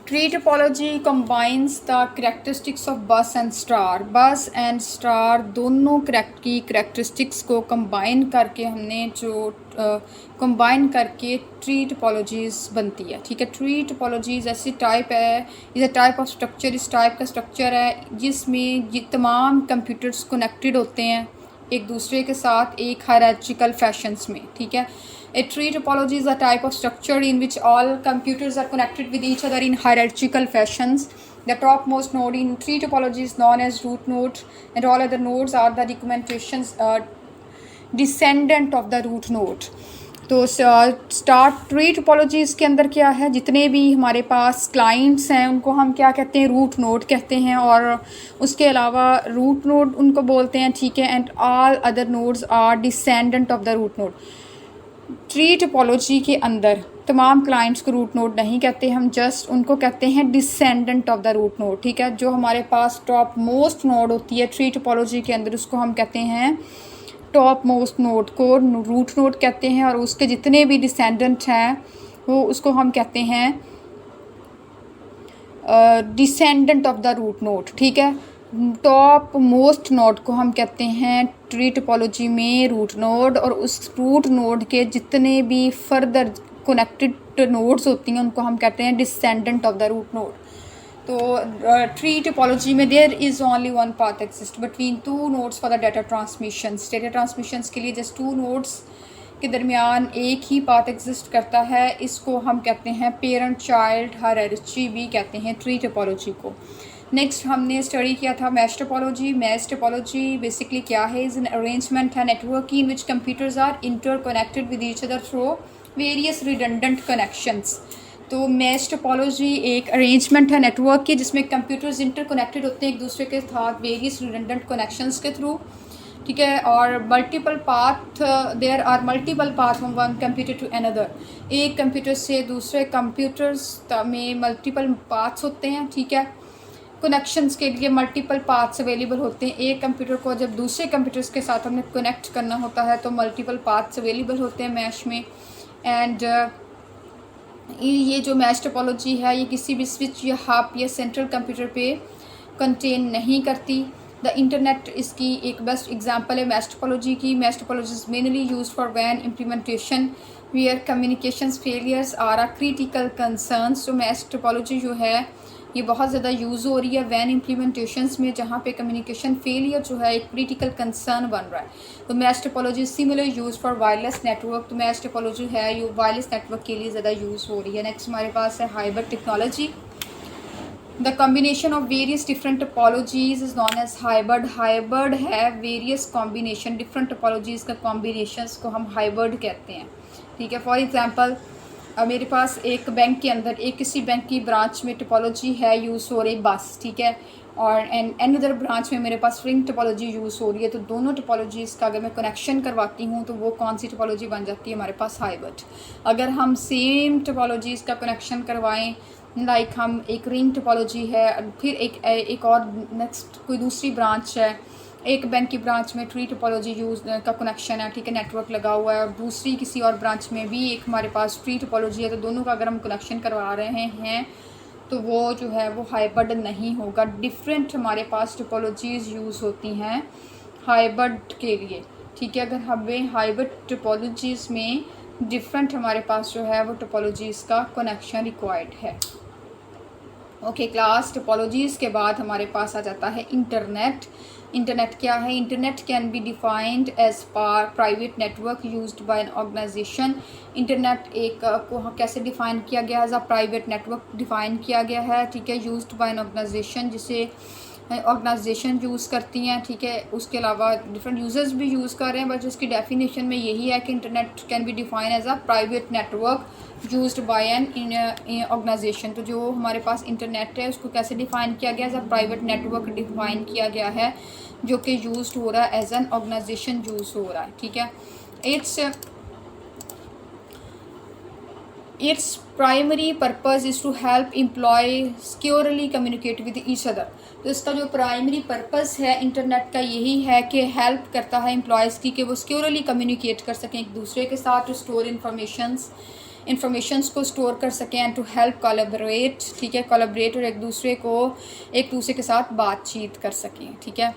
Tree topology combines the characteristics of bus and star. बस एंड स्टार दोनों करेक्टरिस्टिक्स को कंबाइन करके हमने जो कंबाइन करके ट्री टोपोलॉजीज़ बनती है। ठीक है, ट्री टोपोलॉजीज़ ऐसी टाइप है, is a type of structure, इस टाइप का स्ट्रक्चर है जिसमें ये तमाम कंप्यूटर्स कनेक्टेड होते हैं एक दूसरे के साथ एक हायरार्चिकल फैशंस में। ठीक है, A tree topology is a type of structure in which all computers are connected with each other in hierarchical fashions. The topmost node in tree topology is known as root node, and all other nodes are the documentations descendant of the root node. तो star tree topologies के अंदर क्या है, जितने भी हमारे पास clients हैं उनको हम क्या कहते हैं, रूट नोड कहते हैं, और उसके अलावा रूट नोड उनको बोलते हैं। ठीक है, and all other nodes are descendant of the root node. Tree topology के अंदर तमाम क्लाइंट्स को रूट नोड नहीं कहते, हम जस्ट उनको कहते हैं descendant of the root node. ठीक है, जो हमारे पास टॉप मोस्ट नोड होती है ट्री टोपोलॉजी के अंदर उसको हम कहते हैं टॉप मोस्ट नोड को रूट नोड कहते हैं, और उसके जितने भी डिसेंडेंट हैं वो उसको हम कहते हैं descendant of the root node. ठीक है, टॉप मोस्ट नोड को हम कहते हैं ट्री टोपोलॉजी में रूट नोड, और उस रूट नोड के जितने भी फर्दर कनेक्टेड नोड्स होती हैं उनको हम कहते हैं descendant of the root node. तो ट्री टोपोलॉजी में there is only one path exist between two nodes for the data transmissions. Data transmissions के लिए जस्ट टू नोड्स के दरमियान एक ही पाथ एग्जिस्ट करता है। इसको हम कहते हैं पेरेंट चाइल्ड हायरार्ची भी कहते हैं ट्री टोपोलॉजी को। नेक्स्ट हमने स्टडी किया था mesh topology. Mesh topology basically क्या है? इज एन अरेंजमेंट है network in which computers are interconnected with each other through various redundant connections. तो मैश टोपोलॉजी एक अरेंजमेंट है नेटवर्क की जिसमें कंप्यूटर्स इंटरकनेक्टेड होते हैं एक दूसरे के साथ वेरियस रिडंडेंट कनेक्शंस के थ्रू, ठीक है। और multiple path, there are multiple path from one computer to another. एक कंप्यूटर से दूसरे कंप्यूटर्स में मल्टीपल पाथ्स होते हैं, ठीक है। कनेक्शंस के लिए मल्टीपल पाथ्स अवेलेबल होते हैं। एक कंप्यूटर को जब दूसरे कंप्यूटर्स के साथ हमने कनेक्ट करना होता है तो मल्टीपल पाथ्स अवेलेबल होते हैं मैश में। एंड ये जो मैश टोपोलॉजी है ये किसी भी स्विच या हब या सेंट्रल कंप्यूटर पे कंटेन नहीं करती। द इंटरनेट इसकी एक बेस्ट एग्जांपल है मैश टोपोलॉजी की। Mesh topology is mainly used for वैन implementation where communications failures are a critical concerns. तो मैश टोपोलॉजी जो है ये बहुत ज़्यादा यूज़ हो रही है वैन इम्प्लीमेंटेशंस में जहाँ पे कम्युनिकेशन फेलियर जो है एक क्रिटिकल कंसर्न बन रहा है। तो mesh topology similar use for wireless network. तो मैश टोपोलॉजी है ये वायरलेस नेटवर्क के लिए ज़्यादा यूज़ हो रही है। नेक्स्ट हमारे पास है hybrid technology. The combination of various different topologies is known as hybrid. Hybrid है वेरियस कॉम्बिनेशन डिफरेंट टोपोलॉजीज का कॉम्बिनेशंस को हम हाइब्रिड कहते हैं, ठीक है। फॉर एग्जांपल मेरे पास एक बैंक के अंदर एक किसी बैंक की ब्रांच में टोपोलॉजी है यूज़ हो रही बस, ठीक है। और अनदर ब्रांच में मेरे पास स्ट्रिंग टोपोलॉजी यूज़ हो रही है। तो दोनों टोपोलॉजीज़ का अगर मैं कनेक्शन करवाती हूँ तो वो कौन सी टोपोलॉजी बन जाती है हमारे पास? हाइब्रिड। अगर हम सेम टोपोलॉजीज़ का कनेक्शन करवाएं लाइक हम एक रिंग टोपोलॉजी है, फिर एक और नेक्स्ट कोई दूसरी ब्रांच है, एक बैंक की ब्रांच में ट्री टोपोलॉजी यूज का कनेक्शन है, ठीक है, नेटवर्क लगा हुआ है। और दूसरी किसी और ब्रांच में भी एक हमारे पास ट्री टोपोलॉजी है। तो दोनों का अगर हम कनेक्शन करवा रहे हैं तो वो जो है वो हाइब्रिड नहीं होगा। डिफरेंट हमारे पास टोपोलॉजीज़ यूज़ होती हैं हाइब्रिड के लिए, ठीक है। अगर हमें हाइब्रिड टोपोलॉजीज़ में डिफरेंट हमारे पास जो है वो टोपोलॉजीज़ का कनेक्शन रिक्वायर्ड है। ओके क्लास, टोपोलॉजीज़ के बाद हमारे पास आ जाता है इंटरनेट। इंटरनेट क्या है? Internet can be defined as private network used by an organization. Internet एक को कैसे डिफ़ाइन किया गया है? As a private network define किया गया है, ठीक है, यूज्ड बाय एन ऑर्गेनाइजेशन जिसे ऑर्गेनाइजेशन यूज़ करती हैं, ठीक है। उसके अलावा डिफरेंट यूज़र्स भी यूज़ कर रहे हैं, बट उसकी डेफिनेशन में यही है कि internet can be define as a private network used by an organization. तो जो हमारे पास इंटरनेट है उसको कैसे डिफ़ाइन किया गया? As a private network define किया गया है जो कि यूज्ड हो रहा है एज एन ऑर्गेनाइजेशन यूज़ हो रहा है, ठीक है। Its primary purpose is to help employee securely communicate with each other। तो इसका जो प्राइमरी पर्पस है इंटरनेट का यही है कि हेल्प करता है एम्प्लॉयज़ की कि वो सिक्योरली कम्युनिकेट कर सकें एक दूसरे के साथ, टू स्टोर इन्फॉर्मेशंस को स्टोर कर सकें एंड टू हेल्प कोलैबोरेट, ठीक है, कोलैबोरेट और एक दूसरे के साथ बातचीत कर सकें, ठीक है,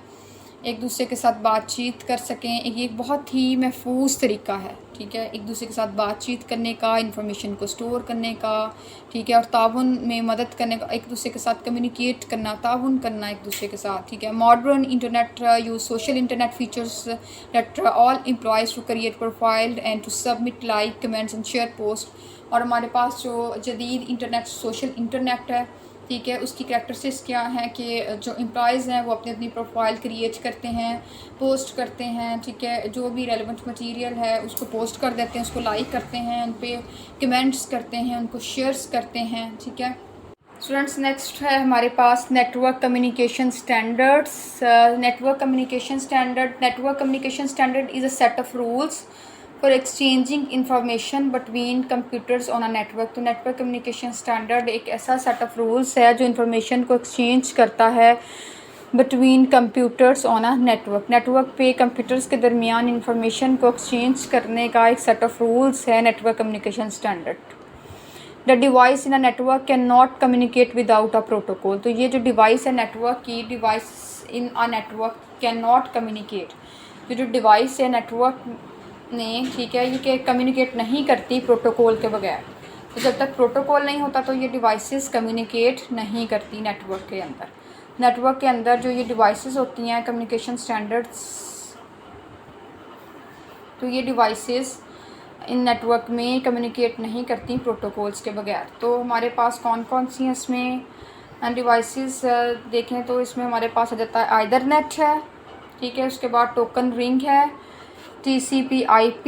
एक दूसरे के साथ बातचीत कर सकें। ये एक बहुत ही महफूज तरीका है, ठीक है, एक दूसरे के साथ बातचीत करने का, इन्फॉर्मेशन को स्टोर करने का, ठीक है, और ताउन में मदद करने का, एक दूसरे के साथ कम्युनिकेट करना, ताउन करना एक दूसरे के साथ, ठीक है। Modern internet use social internet features that all employees to create profile and to submit like comments and share post. और हमारे पास जो जदीद इंटरनेट सोशल इंटरनेट है, ठीक है, उसकी करैक्टरिस्टिक्स क्या हैं कि जो एम्प्लॉयज़ हैं वो अपनी अपनी प्रोफाइल क्रिएट करते हैं, पोस्ट करते हैं, ठीक है, जो भी रेलेवेंट मटेरियल है उसको पोस्ट कर देते हैं, उसको लाइक करते हैं, उन पे कमेंट्स करते हैं, उनको शेयर्स करते हैं, ठीक है। स्टूडेंट्स नेक्स्ट है हमारे पास network communication standards. Network communication standard is a set of rules for exchanging information between computers on a network. तो नेटवर्क कम्युनिकेशन स्टैंडर्ड एक ऐसा सेट ऑफ रूल्स है जो इंफॉर्मेशन को एक्सचेंज करता है between computers on a network पे computers के दरमियान इंफॉर्मेशन को एक्सचेंज करने का एक सेट ऑफ रूल्स है network communication standard. The device in a network can not communicate without a protocol. तो ये जो डिवाइस है नेटवर्क की, device in a network can not communicate, ये जो डिवाइस है नेटवर्क ने, ठीक है, ये कम्युनिकेट नहीं करती प्रोटोकॉल के बगैर। तो जब तक प्रोटोकॉल नहीं होता तो ये डिवाइसेस कम्युनिकेट नहीं करती नेटवर्क के अंदर। नेटवर्क के अंदर जो ये डिवाइसेस होती हैं कम्युनिकेशन स्टैंडर्ड्स, तो ये डिवाइसेस इन नेटवर्क में कम्युनिकेट नहीं करती प्रोटोकॉल्स के बगैर। तो हमारे पास कौन कौन सी हैं इसमें डिवाइसेस देखें तो इसमें हमारे पास आ जाता है ईथरनेट है, ठीक है, उसके बाद टोकन रिंग है, TCP/IP,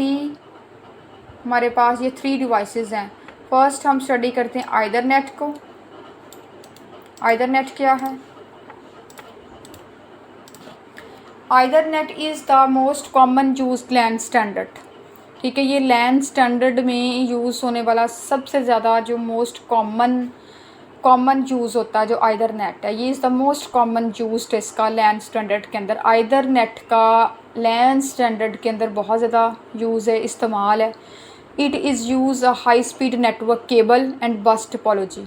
हमारे पास ये 3 डिवाइसेस हैं। फर्स्ट हम स्टडी करते हैं ईथरनेट को। ईथरनेट क्या है? Ethernet is the most common used LAN standard, ठीक है। ये लैन स्टैंडर्ड में यूज़ होने वाला सबसे ज़्यादा जो मोस्ट कॉमन यूज़ होता है जो ईथरनेट है, ये is the most common used इसका लैन स्टैंडर्ड के अंदर। ईथरनेट का लैन स्टैंडर्ड के अंदर बहुत ज़्यादा यूज़ है, इस्तेमाल है। It is use a high speed network cable and bus topology.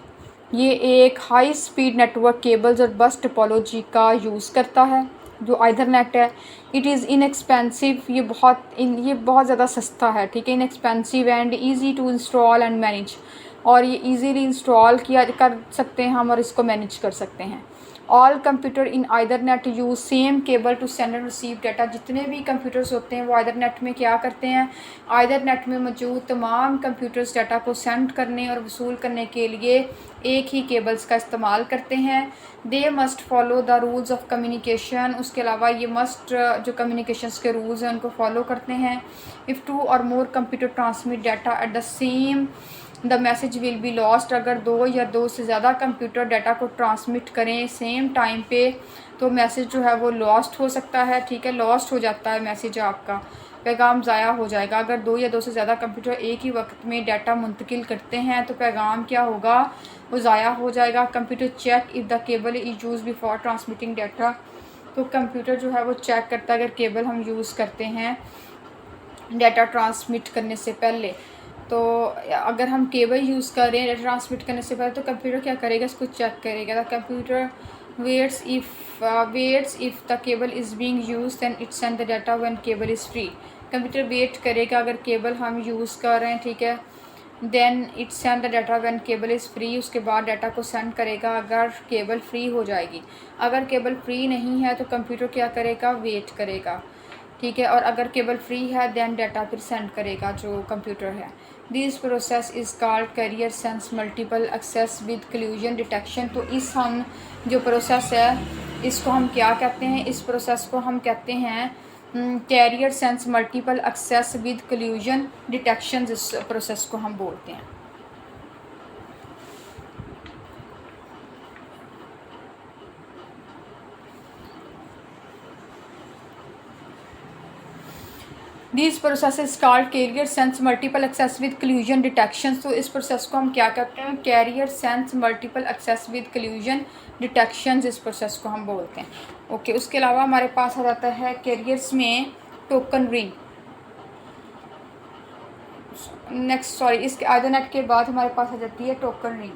ये एक हाई स्पीड नेटवर्क केबल्स और बस टोपोलॉजी का यूज़ करता है जो ईथरनेट है। इट इज़ इनएक्सपेंसिव, ये बहुत ज़्यादा सस्ता है, ठीक है। Inexpensive and easy to install and manage, और ये ईजीली इंस्टॉल किया कर सकते हैं हम और इसको मैनेज कर सकते हैं। All computer in Ethernet use same cable to send and receive data. जितने भी कंप्यूटर्स होते हैं वो ईथरनेट में क्या करते हैं, ईथरनेट में मौजूद तमाम कंप्यूटर्स डाटा को सेंड करने और वसूल करने के लिए एक ही केबल्स का इस्तेमाल करते हैं। They must follow the rules of communication, उसके अलावा ये मस्ट जो कम्युनिकेशंस के रूल्स हैं उनको फॉलो करते हैं। If 2 or more computer transmit data at the same the message will be lost. अगर 2 या 2 से ज़्यादा कंप्यूटर डाटा को ट्रांसमिट करें सेम टाइम पे तो मैसेज जो है वो लॉस्ट हो सकता है, ठीक है, लॉस्ट हो जाता है मैसेज, आपका पैगाम ज़ाया हो जाएगा। अगर 2 या 2 से ज़्यादा कंप्यूटर एक ही वक्त में डाटा मुंतकिल करते हैं तो पैगाम क्या होगा, वो ज़ाया हो जाएगा। Computer check if the cable is use before transmitting data, तो कंप्यूटर जो है वो चेक करता है अगर केबल हम यूज़ करते हैं डाटा ट्रांसमिट करने से पहले। तो अगर हम केबल यूज़ कर रहे हैं डाटा ट्रांसमिट करने से पहले तो कंप्यूटर क्या करेगा, इसको चेक करेगा। The computer waits if the cable is being used then it send the data when cable is free. Computer wait करेगा अगर केबल हम यूज़ कर रहे हैं, ठीक है, then it send the data when cable is free, उसके बाद डाटा को सेंड करेगा अगर केबल फ्री हो जाएगी। अगर केबल फ्री नहीं है तो कंप्यूटर क्या करेगा, वेट करेगा, ठीक है, और अगर केबल फ्री है देन डाटा फिर सेंड करेगा जो कंप्यूटर है। This process is called carrier sense multiple access with collision detection. तो इस हम जो प्रोसेस है इसको हम क्या कहते हैं, इस प्रोसेस को हम कहते हैं carrier sense multiple access with collision detection, इस प्रोसेस को हम बोलते हैं। This process is called carrier sense multiple access with collision detection. तो इस प्रोसेस को हम क्या कहते हैं, carrier sense multiple access with collision detection, इस प्रोसेस को हम बोलते हैं। ओके, उसके अलावा हमारे पास आ जाता है कैरियर्स में टोकन रिंग। नेक्स्ट इसके ईथरनेट के बाद हमारे पास आ जाती है token ring.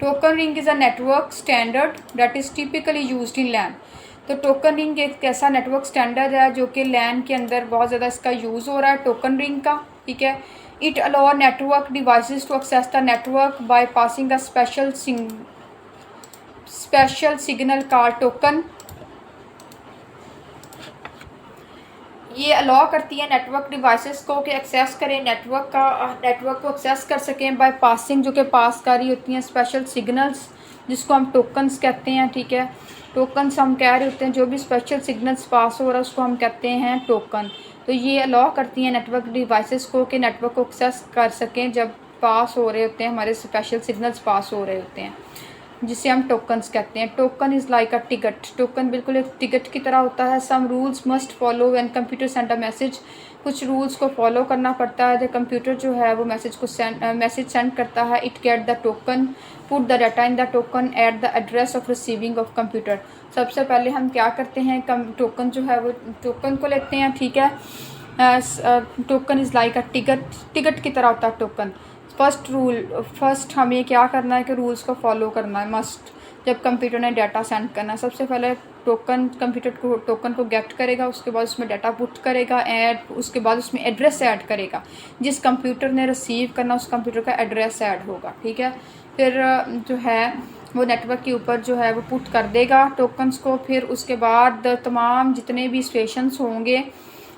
Token ring is a network standard that is typically used in LAN. तो टोकन रिंग एक ऐसा नेटवर्क स्टैंडर्ड है जो कि लैन के अंदर बहुत ज़्यादा इसका यूज़ हो रहा है, टोकन रिंग का, ठीक है। It allow network devices to access the network by passing the special signal called token. ये अलाउ करती है नेटवर्क डिवाइसेस को कि एक्सेस करें नेटवर्क को एक्सेस कर सकें बाय पासिंग, जो कि पास करी होती हैं स्पेशल सिग्नल्स जिसको हम टोकन्स कहते हैं, ठीक है। टोकन्स हम कह रहे होते हैं जो भी स्पेशल सिग्नल्स पास हो रहा है उसको हम कहते हैं टोकन। तो ये अलाउ करती हैं नेटवर्क डिवाइसेस को कि नेटवर्क को एक्सेस कर सकें जब पास हो रहे होते हैं, हमारे स्पेशल सिग्नल्स पास हो रहे होते हैं, जिसे हम टोकन्स कहते हैं। Token is like a ticket, token बिल्कुल एक टिकट की तरह होता है। Some rules must follow when computer send a message, कुछ रूल्स को फॉलो करना पड़ता है जब कंप्यूटर जो है वो मैसेज सेंड करता है। It get the token, put the data in the token at the address of receiving of computer. सबसे पहले हम क्या करते हैं, टोकन जो है वो टोकन को लेते हैं, ठीक है। Token is like a ticket की तरह होता है टोकन। फर्स्ट हमें क्या करना है कि रूल्स को फॉलो करना है, मस्ट। जब कंप्यूटर ने डाटा सेंड करना, सबसे पहले कंप्यूटर को टोकन को गेट करेगा, उसके बाद उसमें डाटा पुट करेगा ऐड, उसके बाद उसमें एड्रेस ऐड करेगा। जिस कंप्यूटर ने रिसीव करना उस कंप्यूटर का एड्रेस ऐड होगा, ठीक है। फिर जो है वो नेटवर्क के ऊपर जो है वो पुट कर देगा टोकन्स को। फिर उसके बाद तमाम जितने भी स्टेशंस होंगे,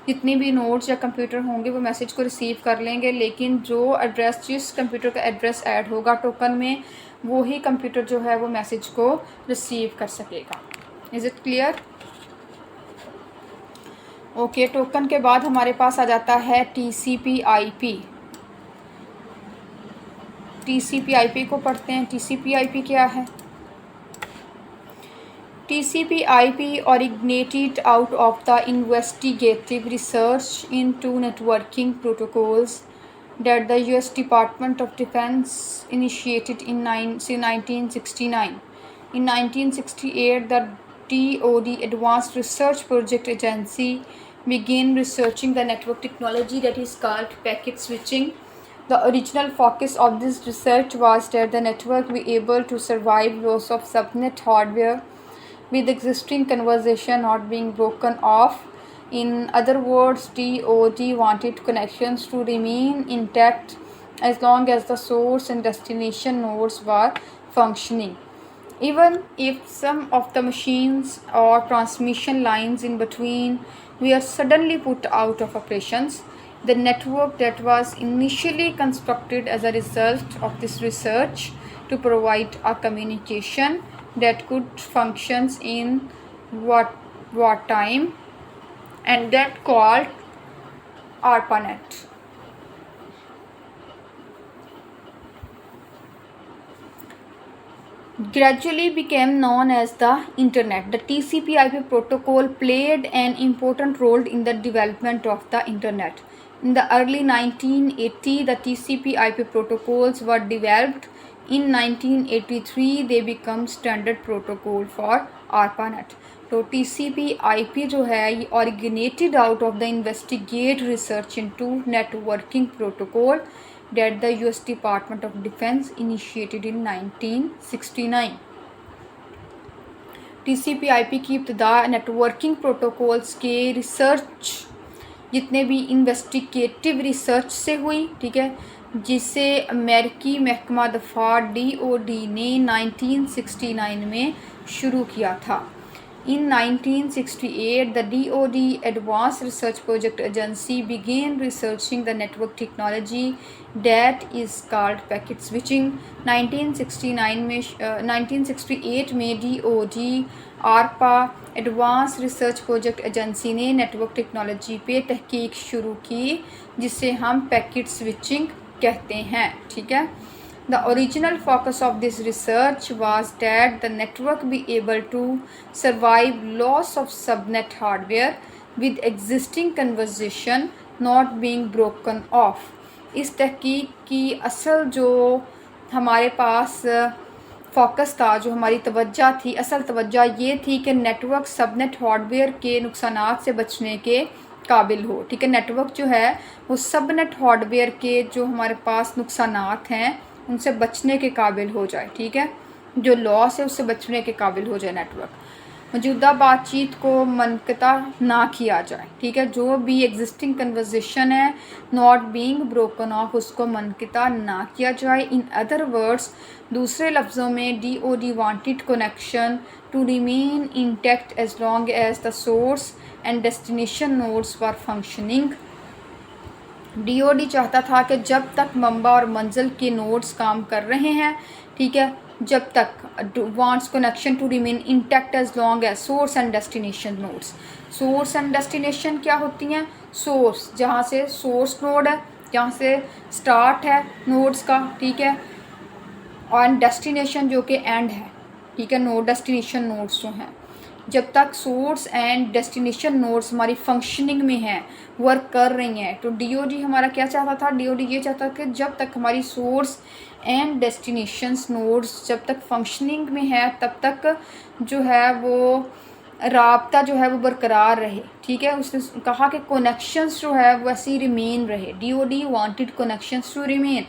जितनी भी नोड्स या कंप्यूटर होंगे वो मैसेज को रिसीव कर लेंगे, लेकिन जो एड्रेस, जिस कंप्यूटर का एड्रेस ऐड होगा टोकन में, वो ही कंप्यूटर जो है वो मैसेज को रिसीव कर सकेगा। Is it clear? Okay, token के बाद हमारे पास आ जाता है TCP/IP। TCP/IP को पढ़ते हैं। TCP/IP क्या है? TCP/IP originated out of the investigative research into networking protocols that the US Department of Defense initiated in 1969. In 1968, the DoD Advanced Research Project Agency began researching the network technology that is called packet switching. The original focus of this research was that the network be able to survive loss of subnet hardware with existing conversation not being broken off. In other words, DoD wanted connections to remain intact as long as the source and destination nodes were functioning. Even if some of the machines or transmission lines in between were suddenly put out of operations, the network that was initially constructed as a result of this research to provide a communication that could functions in wartime, and that called ARPANET. Gradually became known as the Internet. The TCP/IP protocol played an important role in the development of the Internet. In the early 1980s, the TCP/IP protocols were developed. In 1983, they become standard protocol for ARPANET. तो TCP/IP जो है ये originated out of the investigate research into networking protocol that the US Department of Defense initiated in 1969. TCP/IP की इब्तिदा networking protocols के research, जितने भी investigative research से हुई, ठीक है, जिसे अमेरिकी महकमा दफा DoD ने 1969 में शुरू किया था। In 1968, the DoD Advanced Research Project Agency began researching the network technology that is called packet switching. 1968 में DoD ARPA Advanced Research Project Agency ने नेटवर्क टेक्नोलॉजी पे तहकीक शुरू की, जिसे हम पैकेट स्विचिंग कहते हैं, ठीक है। The original focus of this research was that the network be able to survive loss of subnet hardware with existing conversation not being broken off. इस तहकीक की असल जो हमारे पास फोकस था, जो हमारी तवज्जो थी, असल तवज्जो ये थी कि नेटवर्क सबनेट हार्डवेयर के नुकसानात से बचने के काबिल हो, ठीक है। नेटवर्क जो है वो सबनेट हार्डवेयर के जो हमारे पास नुकसानात हैं उनसे बचने के काबिल हो जाए, ठीक है, जो लॉस है उससे बचने के काबिल हो जाए नेटवर्क। मौजूदा बातचीत को मुनक़ता ना किया जाए, ठीक है, जो भी एग्जिस्टिंग कन्वर्सेशन है नॉट बीइंग ब्रोकन ऑफ, उसको मुनक़ता ना किया जाए। इन अदर वर्ड्स, दूसरे लफ्ज़ों में, DoD wanted connection to remain intact as long as the source and destination nodes were functioning. DoD चाहता था कि जब तक मंबा और मंजिल के नोड्स काम कर रहे हैं, ठीक है, जब तक wants connection to remain intact as long as source and destination nodes. Source and destination क्या होती हैं? सोर्स, जहाँ से सोर्स नोड है, जहाँ से स्टार्ट है नोड्स का, ठीक है, और डेस्टिनेशन जो कि एंड है, ठीक है, नोड डेस्टिनेशन नोड्स जो हैं। जब तक सोर्स एंड डेस्टिनेशन नोड्स हमारी फंक्शनिंग में हैं, वर्क कर रही हैं, तो DoD हमारा क्या चाहता था? DoD ये चाहता था कि जब तक हमारी सोर्स एंड डेस्टिनेशंस नोड्स जब तक फंक्शनिंग में है, तब तक जो है वो राब्ता जो है वो बरकरार रहे, ठीक है। उसने कहा कि कनेक्शंस जो है वो ऐसे ही रिमेन रहे। DoD wanted connections to remain.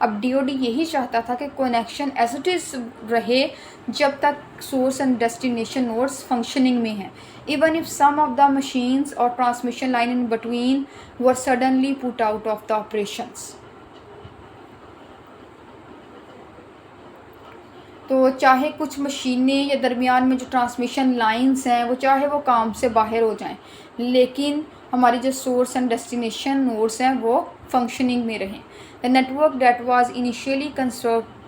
अब डीओडी यही चाहता था कि कनेक्शन एज इट इज़ रहे जब तक source and destination nodes functioning में हैं, even if some of the machines or transmission line in between were suddenly put out of the operations. तो चाहे कुछ मशीनें या दरमियान में जो ट्रांसमिशन लाइंस हैं वो चाहे वो काम से बाहर हो जाएं, लेकिन हमारी जो सोर्स एंड डेस्टिनेशन नोड्स हैं वो फंक्शनिंग में रहें। The network that was initially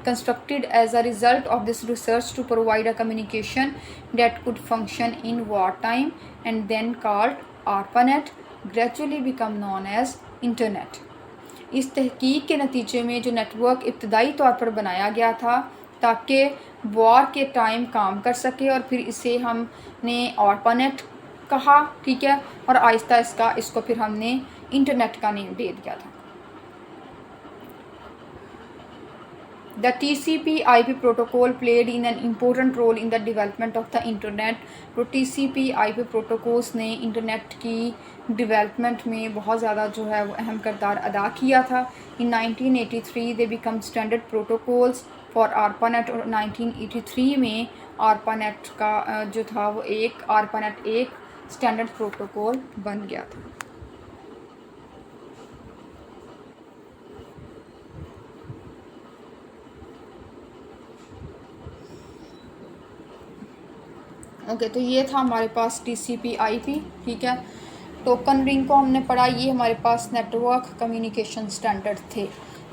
constructed as a result of this research to provide a communication that could function in wartime and then called ARPANET gradually become known as Internet। इस तहकीक के नतीजे में जो network इब्तदाई तौर पर बनाया गया था ताकि वॉर के टाइम काम कर सके, और फिर इसे हमने ARPANET कहा, ठीक है, और आहिस्ता इसको फिर हमने इंटरनेट का नेम दे दिया था। The TCP/IP protocol played in an important role in the development of the internet। तो TCP/IP protocols ने इंटरनेट की डेवलपमेंट में बहुत ज़्यादा जो है वो अहम किरदार अदा किया था। In 1983 they become standard protocols for ARPANET, और 1983 में ARPANET का जो था वो ARPANET एक स्टैंडर्ड प्रोटोकॉल बन गया था। ओके तो ये था हमारे पास TCP/IP, ठीक है। टोकन रिंग को हमने पढ़ा, ये हमारे पास नेटवर्क कम्युनिकेशन स्टैंडर्ड थे।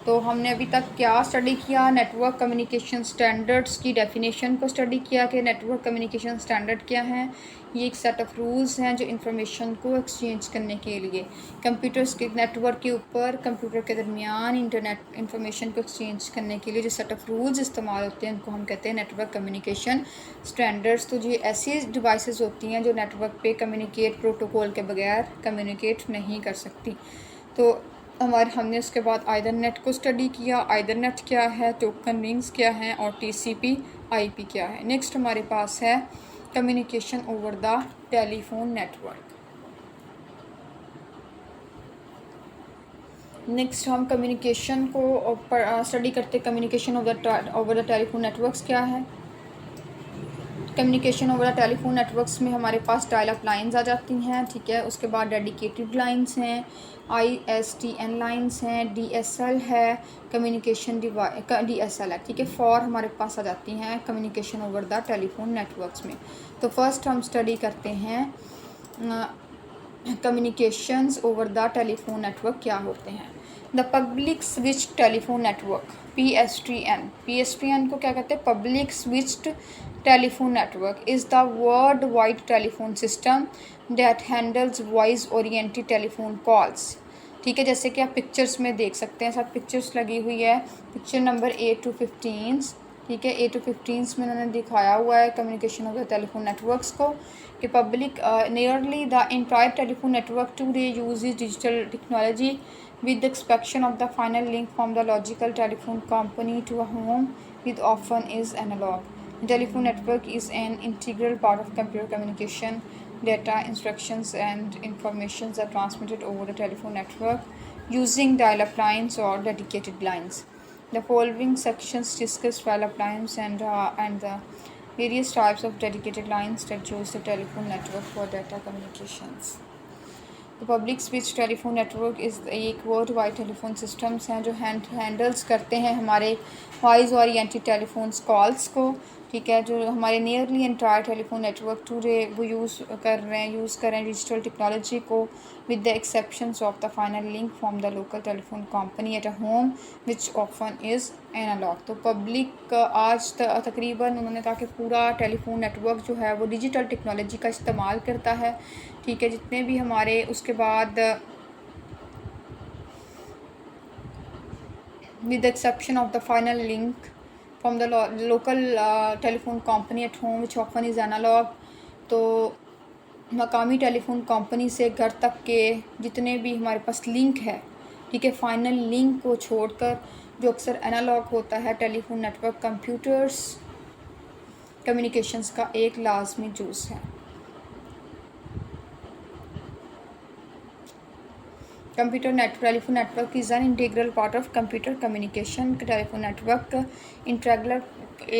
तो हमने अभी तक क्या स्टडी किया, नेटवर्क कम्युनिकेशन स्टैंडर्ड्स की डेफिनेशन को स्टडी किया कि नेटवर्क कम्युनिकेशन स्टैंडर्ड क्या है। ये एक सेट ऑफ रूल्स हैं जो इंफॉर्मेशन को एक्सचेंज करने के लिए कंप्यूटर्स के नेटवर्क के ऊपर कंप्यूटर के दरमियान इंटरनेट इंफॉर्मेशन को एक्सचेंज करने के लिए जो सेट ऑफ रूल्स इस्तेमाल होते हैं उनको हम कहते हैं नेटवर्क कम्युनिकेशन स्टैंडर्ड्स। तो ये ऐसी डिवाइसेस होती हैं जो नेटवर्क पे कम्युनिकेट प्रोटोकॉल के बगैर कम्युनिकेट नहीं कर सकती। तो हमने उसके बाद ईथरनेट को स्टडी किया, ईथरनेट क्या है, टोकन रिंग्स क्या हैं, और TCP/IP क्या है। नेक्स्ट हमारे पास है communication over the telephone network. Next हम कम्युनिकेशन को स्टडी करते, communication over the telephone networks क्या है। Communication over the telephone networks में हमारे पास डायल अप लाइंस आ जाती हैं, ठीक है। उसके बाद डेडिकेटेड लाइंस हैं, ISDN लाइंस हैं, DSL है, कम्युनिकेशन DSL है, ठीक है। 4 हमारे पास आ जाती हैं communication over the telephone networks में। तो फर्स्ट हम स्टडी करते हैं communications over the telephone network क्या होते हैं। The public switched telephone network PSTN को क्या कहते हैं, public switched telephone network is the world wide telephone system that handles voice oriented telephone calls, ठीक है। जैसे कि आप पिक्चर्स में देख सकते हैं, साथ पिक्चर्स लगी हुई है, पिक्चर नंबर 8 to 15, ठीक है। 8 to 15 में उन्होंने दिखाया हुआ है communication of the telephone networks को कि public nearly the entire telephone network today uses digital technology with the exception of the final link from the logical telephone company to a home with often is analog. The telephone network is an integral part of computer communication. Data, instructions and informations are transmitted over the telephone network using dial-up lines or dedicated lines. The following sections discuss dial-up lines and the various types of dedicated lines that use the telephone network for data communications. तो public switch telephone network इस एक world wide telephone systems हैं जो handles करते हैं हमारे voice oriented telephones calls को, ठीक है। जो हमारे nearly entire telephone network today वो यूज़ कर रहे हैं डिजिटल टेक्नोलॉजी को with the exceptions of the final link from the local telephone company at a home which often is analog. तो पब्लिक आज तकरीबन उन्होंने कहा कि पूरा टेलीफोन नेटवर्क जो है वो डिजिटल टेक्नोलॉजी का इस्तेमाल करता है, ठीक है। जितने भी हमारे उसके बाद with the exception of the final link from the local telephone company at home which often is analog। तो मकामी टेलीफोन कंपनी से घर तक के जितने भी हमारे पास लिंक है, ठीक है, फाइनल लिंक को छोड़कर जो अक्सर एनालॉग होता है, टेलीफोन नेटवर्क कंप्यूटर्स कम्युनिकेशंस का एक लाजमी जुज़ है। Computer network telephone network is an integral part of computer communication. Telephone network integral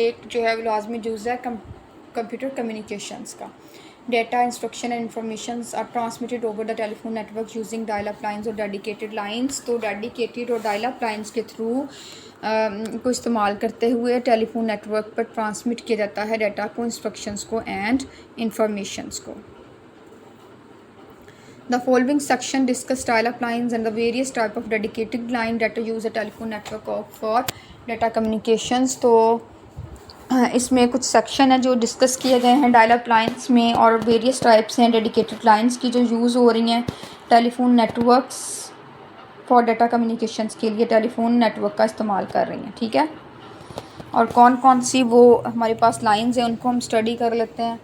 एक जो है लाजमी जुज़ है कंप्यूटर कम्युनिकेशंस का। Data instruction and informations are transmitted over the telephone network using dial up lines और डेडिकेटेड लाइंस। तो dedicated और डायल अप लाइंस के थ्रू को इस्तेमाल करते हुए टेलीफोन नेटवर्क पर ट्रांसमिट किया जाता है डाटा को, इंस्ट्रक्शंस को एंड इंफॉर्मेशंस को। The following section discuss dial-up lines and the various type of dedicated line that use a telephone network for data communications। तो इसमें कुछ सेक्शन है जो डिस्कस किए गए हैं डायल अप लाइंस में, और वेरियस टाइप्स हैं डेडिकेटेड लाइंस की जो यूज़ हो रही हैं telephone networks for data communications के लिए टेलीफोन नेटवर्क का इस्तेमाल कर रही हैं। ठीक है, और कौन कौन सी वो हमारे पास लाइंस हैं उनको हम स्टडी कर लेते हैं।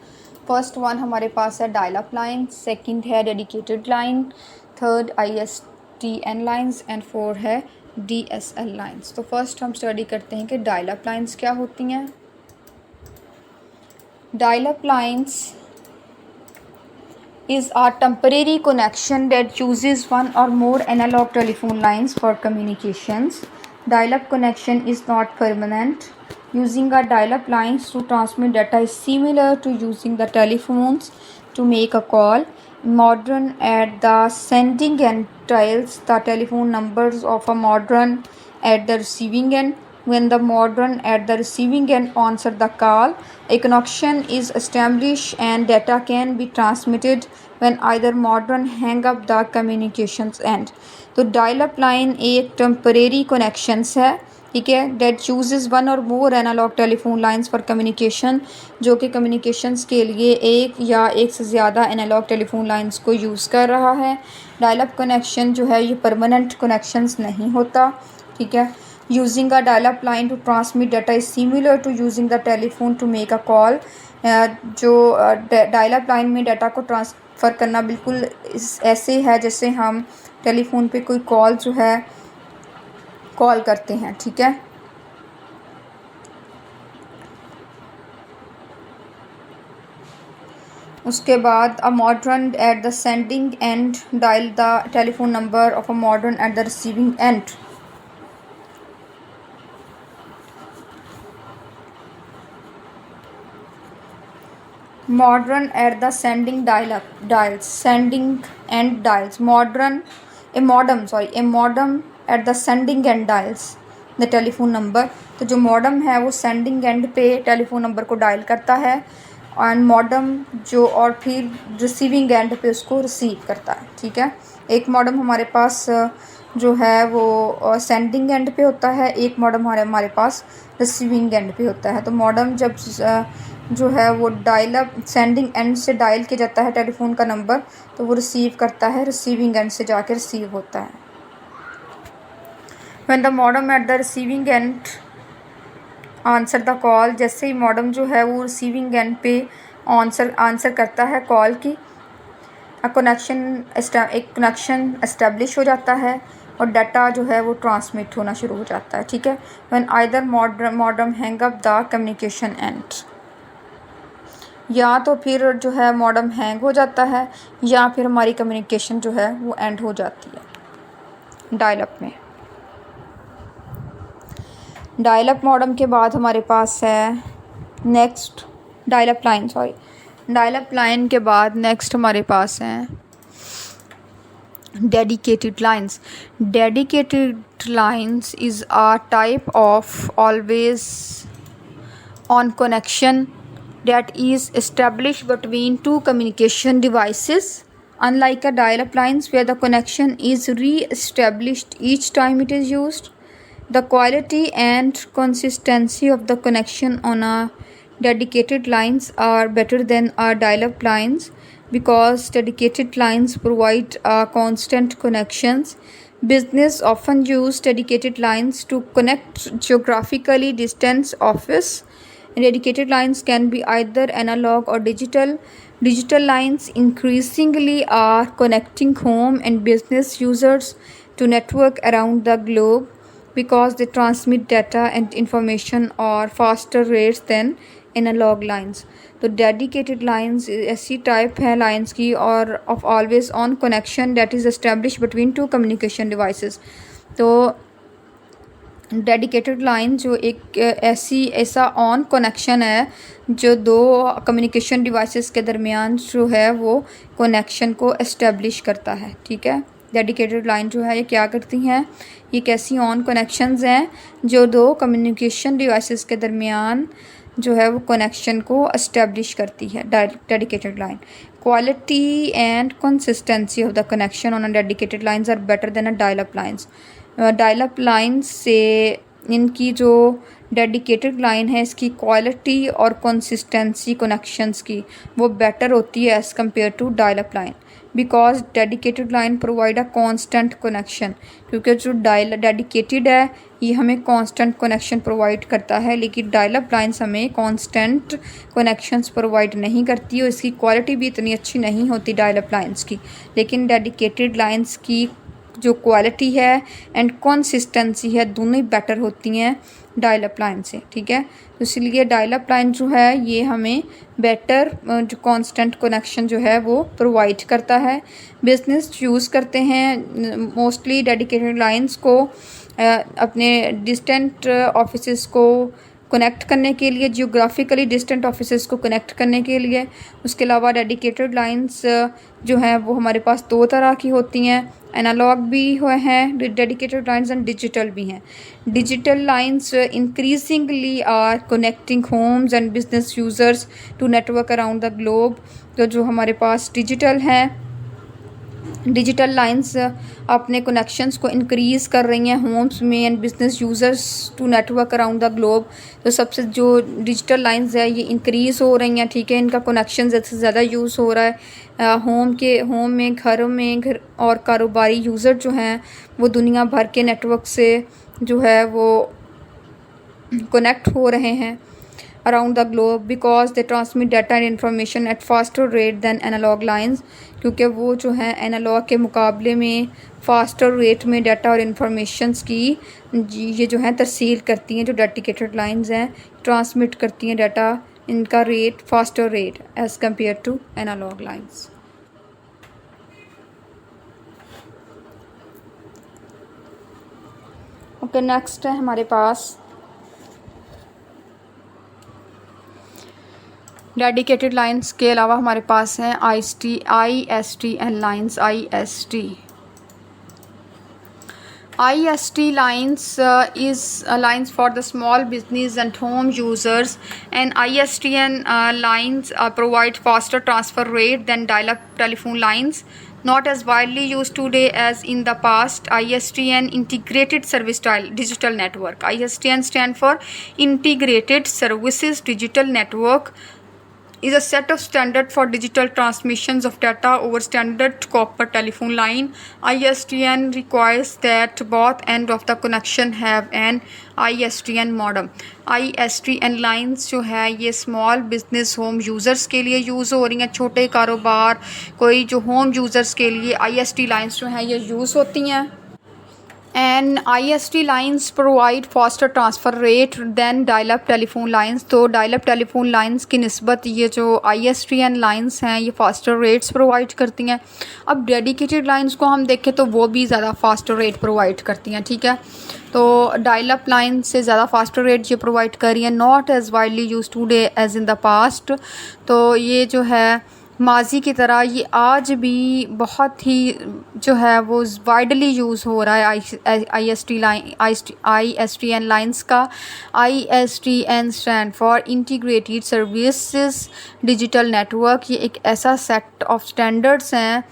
फर्स्ट वन हमारे पास है डायल अप लाइन, सेकंड है dedicated line, third ISDN lines and four है DSL लाइंस। तो फर्स्ट हम स्टडी करते हैं कि डायल अप लाइंस क्या होती हैं। Dial-up lines is a temporary connection that uses one or more analog telephone lines for communications. Dial-up connection is not permanent. Using a dial-up lines to transmit data is similar to using the telephones to make a call. Modern at the sending end dials the telephone numbers of a modern at the receiving end. When the modern at the receiving end answer the call, a connection is established and data can be transmitted when either modern hang up the communications end। तो dial up line एक temporary connections है, ठीक है, that uses one or more analog telephone lines for communication, जो कि communications के लिए एक या एक से ज़्यादा analog telephone lines को यूज़ कर रहा है। dial up connection जो है ये permanent connections नहीं होता, ठीक है। Using a dial-up line to transmit data is similar to using the telephone to make a call। जो dial-up line में डाटा को ट्रांसफ़र करना बिल्कुल ऐसे है जैसे हम टेलीफोन पे कोई कॉल जो है कॉल करते हैं, ठीक है। उसके बाद a modern at the sending end dial the telephone number of a modern at the receiving end। Modern at the sending dials sending end dials a modem at the sending end dials the telephone number। तो जो modem है वो sending end पे telephone number को dial करता है, और modem जो और फिर रिसीविंग एंड पे उसको रिसीव करता है, ठीक है। एक मॉडम हमारे पास जो है वो सेंडिंग एंड पे होता है, एक मॉडम हमारे पास रिसीविंग एंड पे होता है। तो मॉडम जब जो है वो डायल अप सेंडिंग एंड से डायल किया जाता है टेलीफोन का नंबर, तो वो रिसीव करता है, रिसीविंग एंड से जाकर रिसीव होता है। When the modem at the receiving end answer the call, जैसे ही मॉडम जो है वो रिसीविंग एंड पे आंसर करता है कॉल की, एक कनेक्शन एस्टेब्लिश हो जाता है और डाटा जो है वो ट्रांसमिट होना शुरू हो जाता है, ठीक है। When either modem hang up the communication and, या तो फिर जो है मॉडम हैंग हो जाता है या फिर हमारी कम्युनिकेशन जो है वो एंड हो जाती है डायल अप में। डायल अप मॉडम के बाद हमारे पास है नेक्स्ट डायल अप लाइन के बाद नेक्स्ट हमारे पास है dedicated lines. Dedicated lines is a type of always on connection that is established between two communication devices, unlike a dial-up lines where the connection is re-established each time it is used. The quality and consistency of the connection on a dedicated lines are better than our dial-up lines because dedicated lines provide constant connections. Business often use dedicated lines to connect geographically distant office. Dedicated lines can be either analog or digital. Digital lines increasingly are connecting home and business users to network around the globe because they transmit data and information at faster rates than analog lines. तो dedicated lines ऐसी type है lines की और of always on connection that is establish between two communication devices. तो dedicated line जो एक ऐसा on connection है जो दो कम्युनिकेशन डिवाइसेस के दरमियान जो है वो कनेक्शन को एस्टेब्लिश करता है। ठीक है, डेडिकेटेड लाइन जो है ये क्या करती हैं, ये कैसी ऑन कनेक्शंस हैं जो दो कम्युनिकेशन डिवाइसेस के दरमियान जो है वो कनेक्शन को एस्टेब्लिश करती है। Dedicated line quality and consistency of the connection on a dedicated lines are better than a dial up lines. Dial up line से इनकी जो डेडिकेटेड लाइन है इसकी क्वालिटी और कंसिस्टेंसी कनेक्शंस की वो बेटर होती है as compare to dial up line, because dedicated line provide a constant connection. क्योंकि जो डेडिकेटेड है ये हमें कांस्टेंट कनेक्शन प्रोवाइड करता है, लेकिन डायल अप लाइन्स हमें कांस्टेंट कनेक्शंस प्रोवाइड नहीं करती और इसकी क्वालिटी भी इतनी अच्छी नहीं होती डायल अप लाइन्स की। लेकिन डेडिकेटेड लाइन्स की जो क्वालिटी है एंड कंसिस्टेंसी है दोनों ही बेटर होती हैं डायल अप लाइन से। ठीक है, तो इसलिए डायल अप लाइन जो है ये हमें बेटर जो कांस्टेंट कनेक्शन जो है वो प्रोवाइड करता है। बिजनेस यूज़ करते हैं मोस्टली डेडिकेटेड लाइंस को अपने डिस्टेंट ऑफिसेस को कनेक्ट करने के लिए, जियोग्राफिकली डिस्टेंट ऑफिसेस को कनेक्ट करने के लिए। उसके अलावा डेडिकेटेड लाइंस जो हैं वो हमारे पास दो तरह की होती हैं, एनालॉग भी हुए हैं डेडिकेटेड लाइंस एंड डिजिटल भी हैं। Digital lines increasingly are connecting homes and business users to network around the globe. तो जो हमारे पास डिजिटल हैं, डिजिटल लाइंस अपने कनेक्शंस को इंक्रीज़ कर रही हैं होम्स में and business users to network around the globe. तो सबसे जो डिजिटल लाइंस है ये इंक्रीज़ हो रही हैं। ठीक है, इनका कनेक्शन ज़्यादा से ज़्यादा यूज़ हो रहा है होम में, घरों में, घर और कारोबारी यूज़र जो हैं वो दुनिया भर के नेटवर्क से जो है वो कनेक्ट हो रहे हैं around the globe because they transmit data and information at faster rate than analog lines। क्योंकि वो जो है एनालॉग के मुकाबले में फास्टर रेट में डाटा और इन्फॉर्मेशंस की ये जो है तरसील करती हैं। जो डेडिकेटेड लाइंस हैं ट्रांसमिट करती हैं डाटा, इनका rate faster rate as compare to analog lines. Okay, next है हमारे पास डेडिकेटेड लाइंस के अलावा हमारे पास हैं IST and lines. IST lines is lines for the small business and home users, and ISTN lines provide faster transfer rate than dial-up telephone lines. Not as widely used today as in the past. ISTN Integrated Service Digital Network. ISTN stand for Integrated Services Digital Network. Is a set of standard for digital transmissions of data over standard copper telephone line. ISDN requires that both ends of the connection have an ISDN modem. ISDN lines जो है ये small business home users के लिए use हो रही हैं। छोटे कारोबार कोई जो होम यूज़र्स के लिए ISD लाइन्स जो हैं ये यूज़ होती हैं। And IST lines provide faster transfer rate than dial up telephone lines. तो डायल-अप टेलीफोन लाइन्स की निस्बत ये जो ISTN लाइन्स हैं ये फास्टर रेट्स प्रोवाइड करती हैं। अब डेडिकेटेड लाइन्स को हम देखें तो वो भी ज़्यादा फास्टर रेट प्रोवाइड करती हैं। ठीक है, तो डायल-अप लाइन से ज़्यादा फास्टर रेट ये प्रोवाइड कर रही हैं। Not as widely use today as in the past. तो ये जो है माजी की तरह ये आज भी बहुत ही जो है वो वाइडली यूज़ हो रहा है ISTN लाइंस का। ISTN stand for integrated services digital network. ये एक ऐसा सेट ऑफ स्टैंडर्ड्स हैं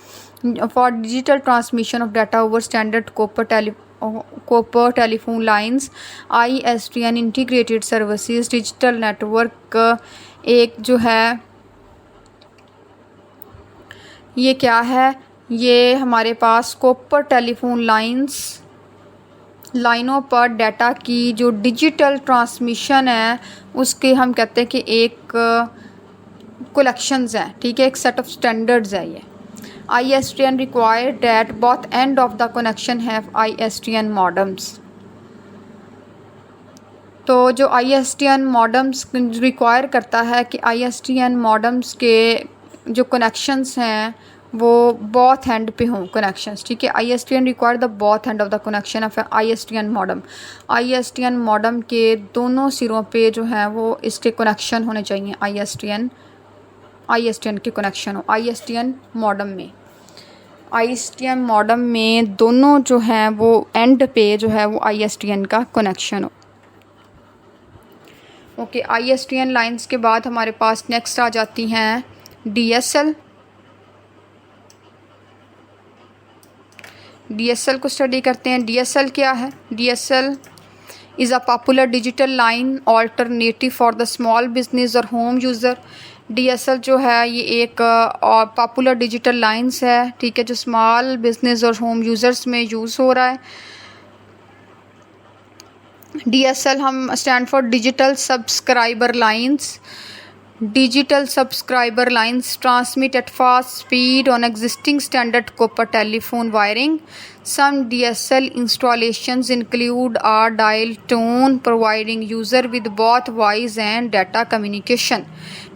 for digital transmission of data over standard copper telephone lines. ISTN integrated services digital network एक जो है ये क्या है, ये हमारे पास कॉपर टेलीफोन लाइनों पर डाटा की जो डिजिटल ट्रांसमिशन है उसके हम कहते हैं कि एक कलेक्शंस हैं। ठीक है, एक सेट ऑफ स्टैंडर्ड्स है ये। ISTN require that both end of the connection have ISTN modems. तो जो ISDN मॉडम्स रिक्वायर करता है कि ISDN मॉडम्स के जो कनेक्शंस हैं वो बोथ एंड पे हों कनेक्शंस, ठीक है। ISDN require the both end of the connection of ISDN modem. ISDN modem के दोनों सिरों पे जो है वो इसके कनेक्शन होने चाहिए। ISDN के कनेक्शन हो ISDN मॉडम में। ISDN मॉडम में दोनों जो हैं वो एंड पे जो है वो ISDN का कनेक्शन हो। ओके, ISDN लाइंस के बाद हमारे पास नेक्स्ट आ जाती हैं DSL। DSL को स्टडी करते हैं। DSL क्या है? DSL is a popular digital line alternative for the small business और होम यूज़र। DSL जो है ये एक पॉपुलर डिजिटल लाइंस है, ठीक है, जो स्मॉल बिजनेस और होम यूज़र्स में यूज़ हो रहा है। DSL हम stand for digital subscriber lines. Digital subscriber lines transmit at fast speed on existing standard copper telephone wiring. Some DSL installations include a dial tone, providing user with both voice and data communication.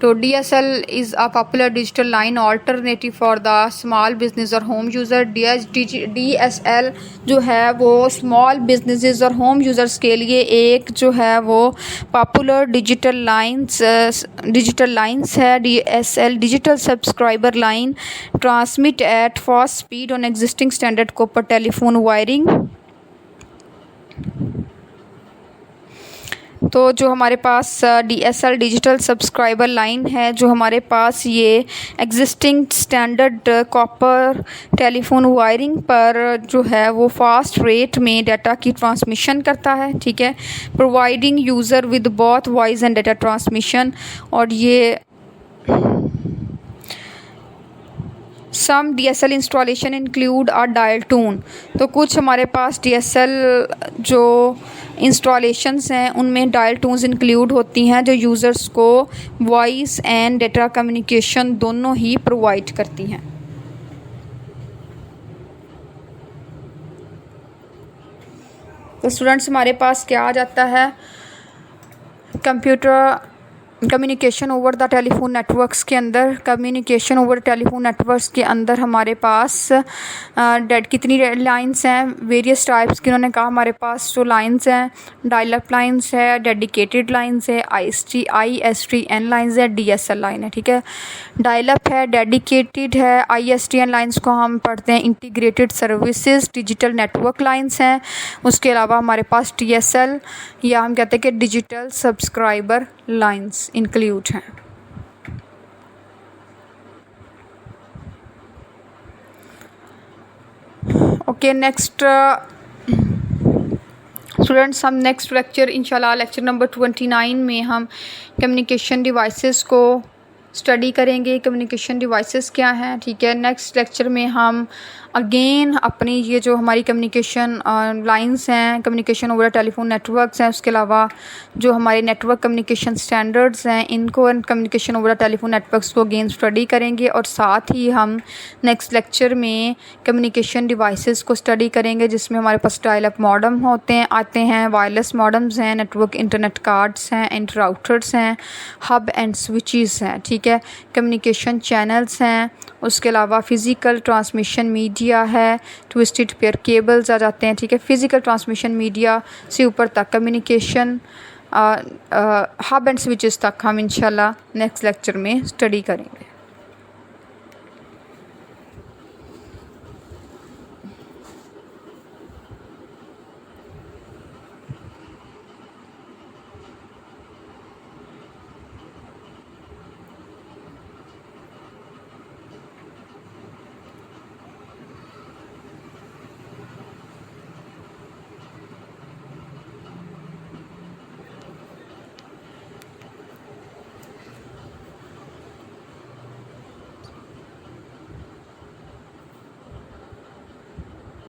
So DSL is a popular digital line alternative for the small business or home user. DSL जो है वो small businesses और home users के लिए एक जो है वो popular digital lines है। DSL digital subscriber line transmit at fast speed on existing standard copper telephone wiring। तो जो हमारे पास DSL डिजिटल सब्सक्राइबर लाइन है, जो हमारे पास ये existing standard copper telephone wiring पर जो है वो फास्ट रेट में डाटा की ट्रांसमिशन करता है, ठीक है, providing user with both voice and data transmission. और ये सम DSL इंस्टॉलेशन इंक्लूड आ डायल टोन। तो कुछ हमारे पास DSL जो इंस्टॉलेशंस हैं उनमें डायल टोन्स इंक्लूड होती हैं, जो यूज़र्स को वॉइस एंड डाटा कम्युनिकेशन दोनों ही प्रोवाइड करती हैं। तो स्टूडेंट्स हमारे पास क्या आ जाता है? Computer communication over the telephone networks के अंदर, कम्युनिकेशन ओवर टेलीफोन नेटवर्क्स के अंदर हमारे पास कितनी लाइंस हैं, वेरियस टाइप्स की। उन्होंने कहा हमारे पास जो लाइंस हैं, डायल अप लाइंस है, डेडिकेटेड लाइंस है, ISDN लाइंस है, DSL लाइन है, ठीक है। डायल अप है, डेडिकेटेड है, ISDN लाइंस को हम पढ़ते हैं integrated services digital network lines हैं। उसके अलावा हमारे पास DSL या हम कहते हैं कि डिजिटल सब्सक्राइबर लाइंस इंक्लूड हैं। ओके, नेक्स्ट स्टूडेंट्स, हम नेक्स्ट लेक्चर इंशाल्लाह लेक्चर नंबर 29 में हम कम्युनिकेशन डिवाइसेस को स्टडी करेंगे। कम्युनिकेशन डिवाइसेस क्या हैं, ठीक है। नेक्स्ट लेक्चर में हम अगेन अपनी ये जो हमारी कम्युनिकेशन लाइंस हैं, कम्युनिकेशन ओवर टेलीफोन नेटवर्क्स हैं, उसके अलावा जो हमारे नेटवर्क कम्युनिकेशन स्टैंडर्ड्स हैं, इनको कम्युनिकेशन ओवर टेलीफोन नेटवर्क्स को अगेन स्टडी करेंगे। और साथ ही हम नेक्स्ट लेक्चर में कम्युनिकेशन डिवाइसेस को स्टडी करेंगे, जिसमें हमारे पास डायल अप मॉडम आते हैं, वायरलेस मॉडम्स हैं, नेटवर्क इंटरनेट कार्ड्स हैं, इंटराउटर्स हैं, हब एंड स्विचेस हैं, ठीक है, कम्युनिकेशन चैनल्स हैं, उसके अलावा फ़िज़िकल ट्रांसमिशन मीडिया है, ट्विस्टेड पेयर केबल्स आ जाते हैं, ठीक है। फ़िज़िकल ट्रांसमिशन मीडिया से ऊपर तक कम्युनिकेशन हब एंड स्विचेस तक हम इंशाल्लाह नेक्स्ट लेक्चर में स्टडी करेंगे।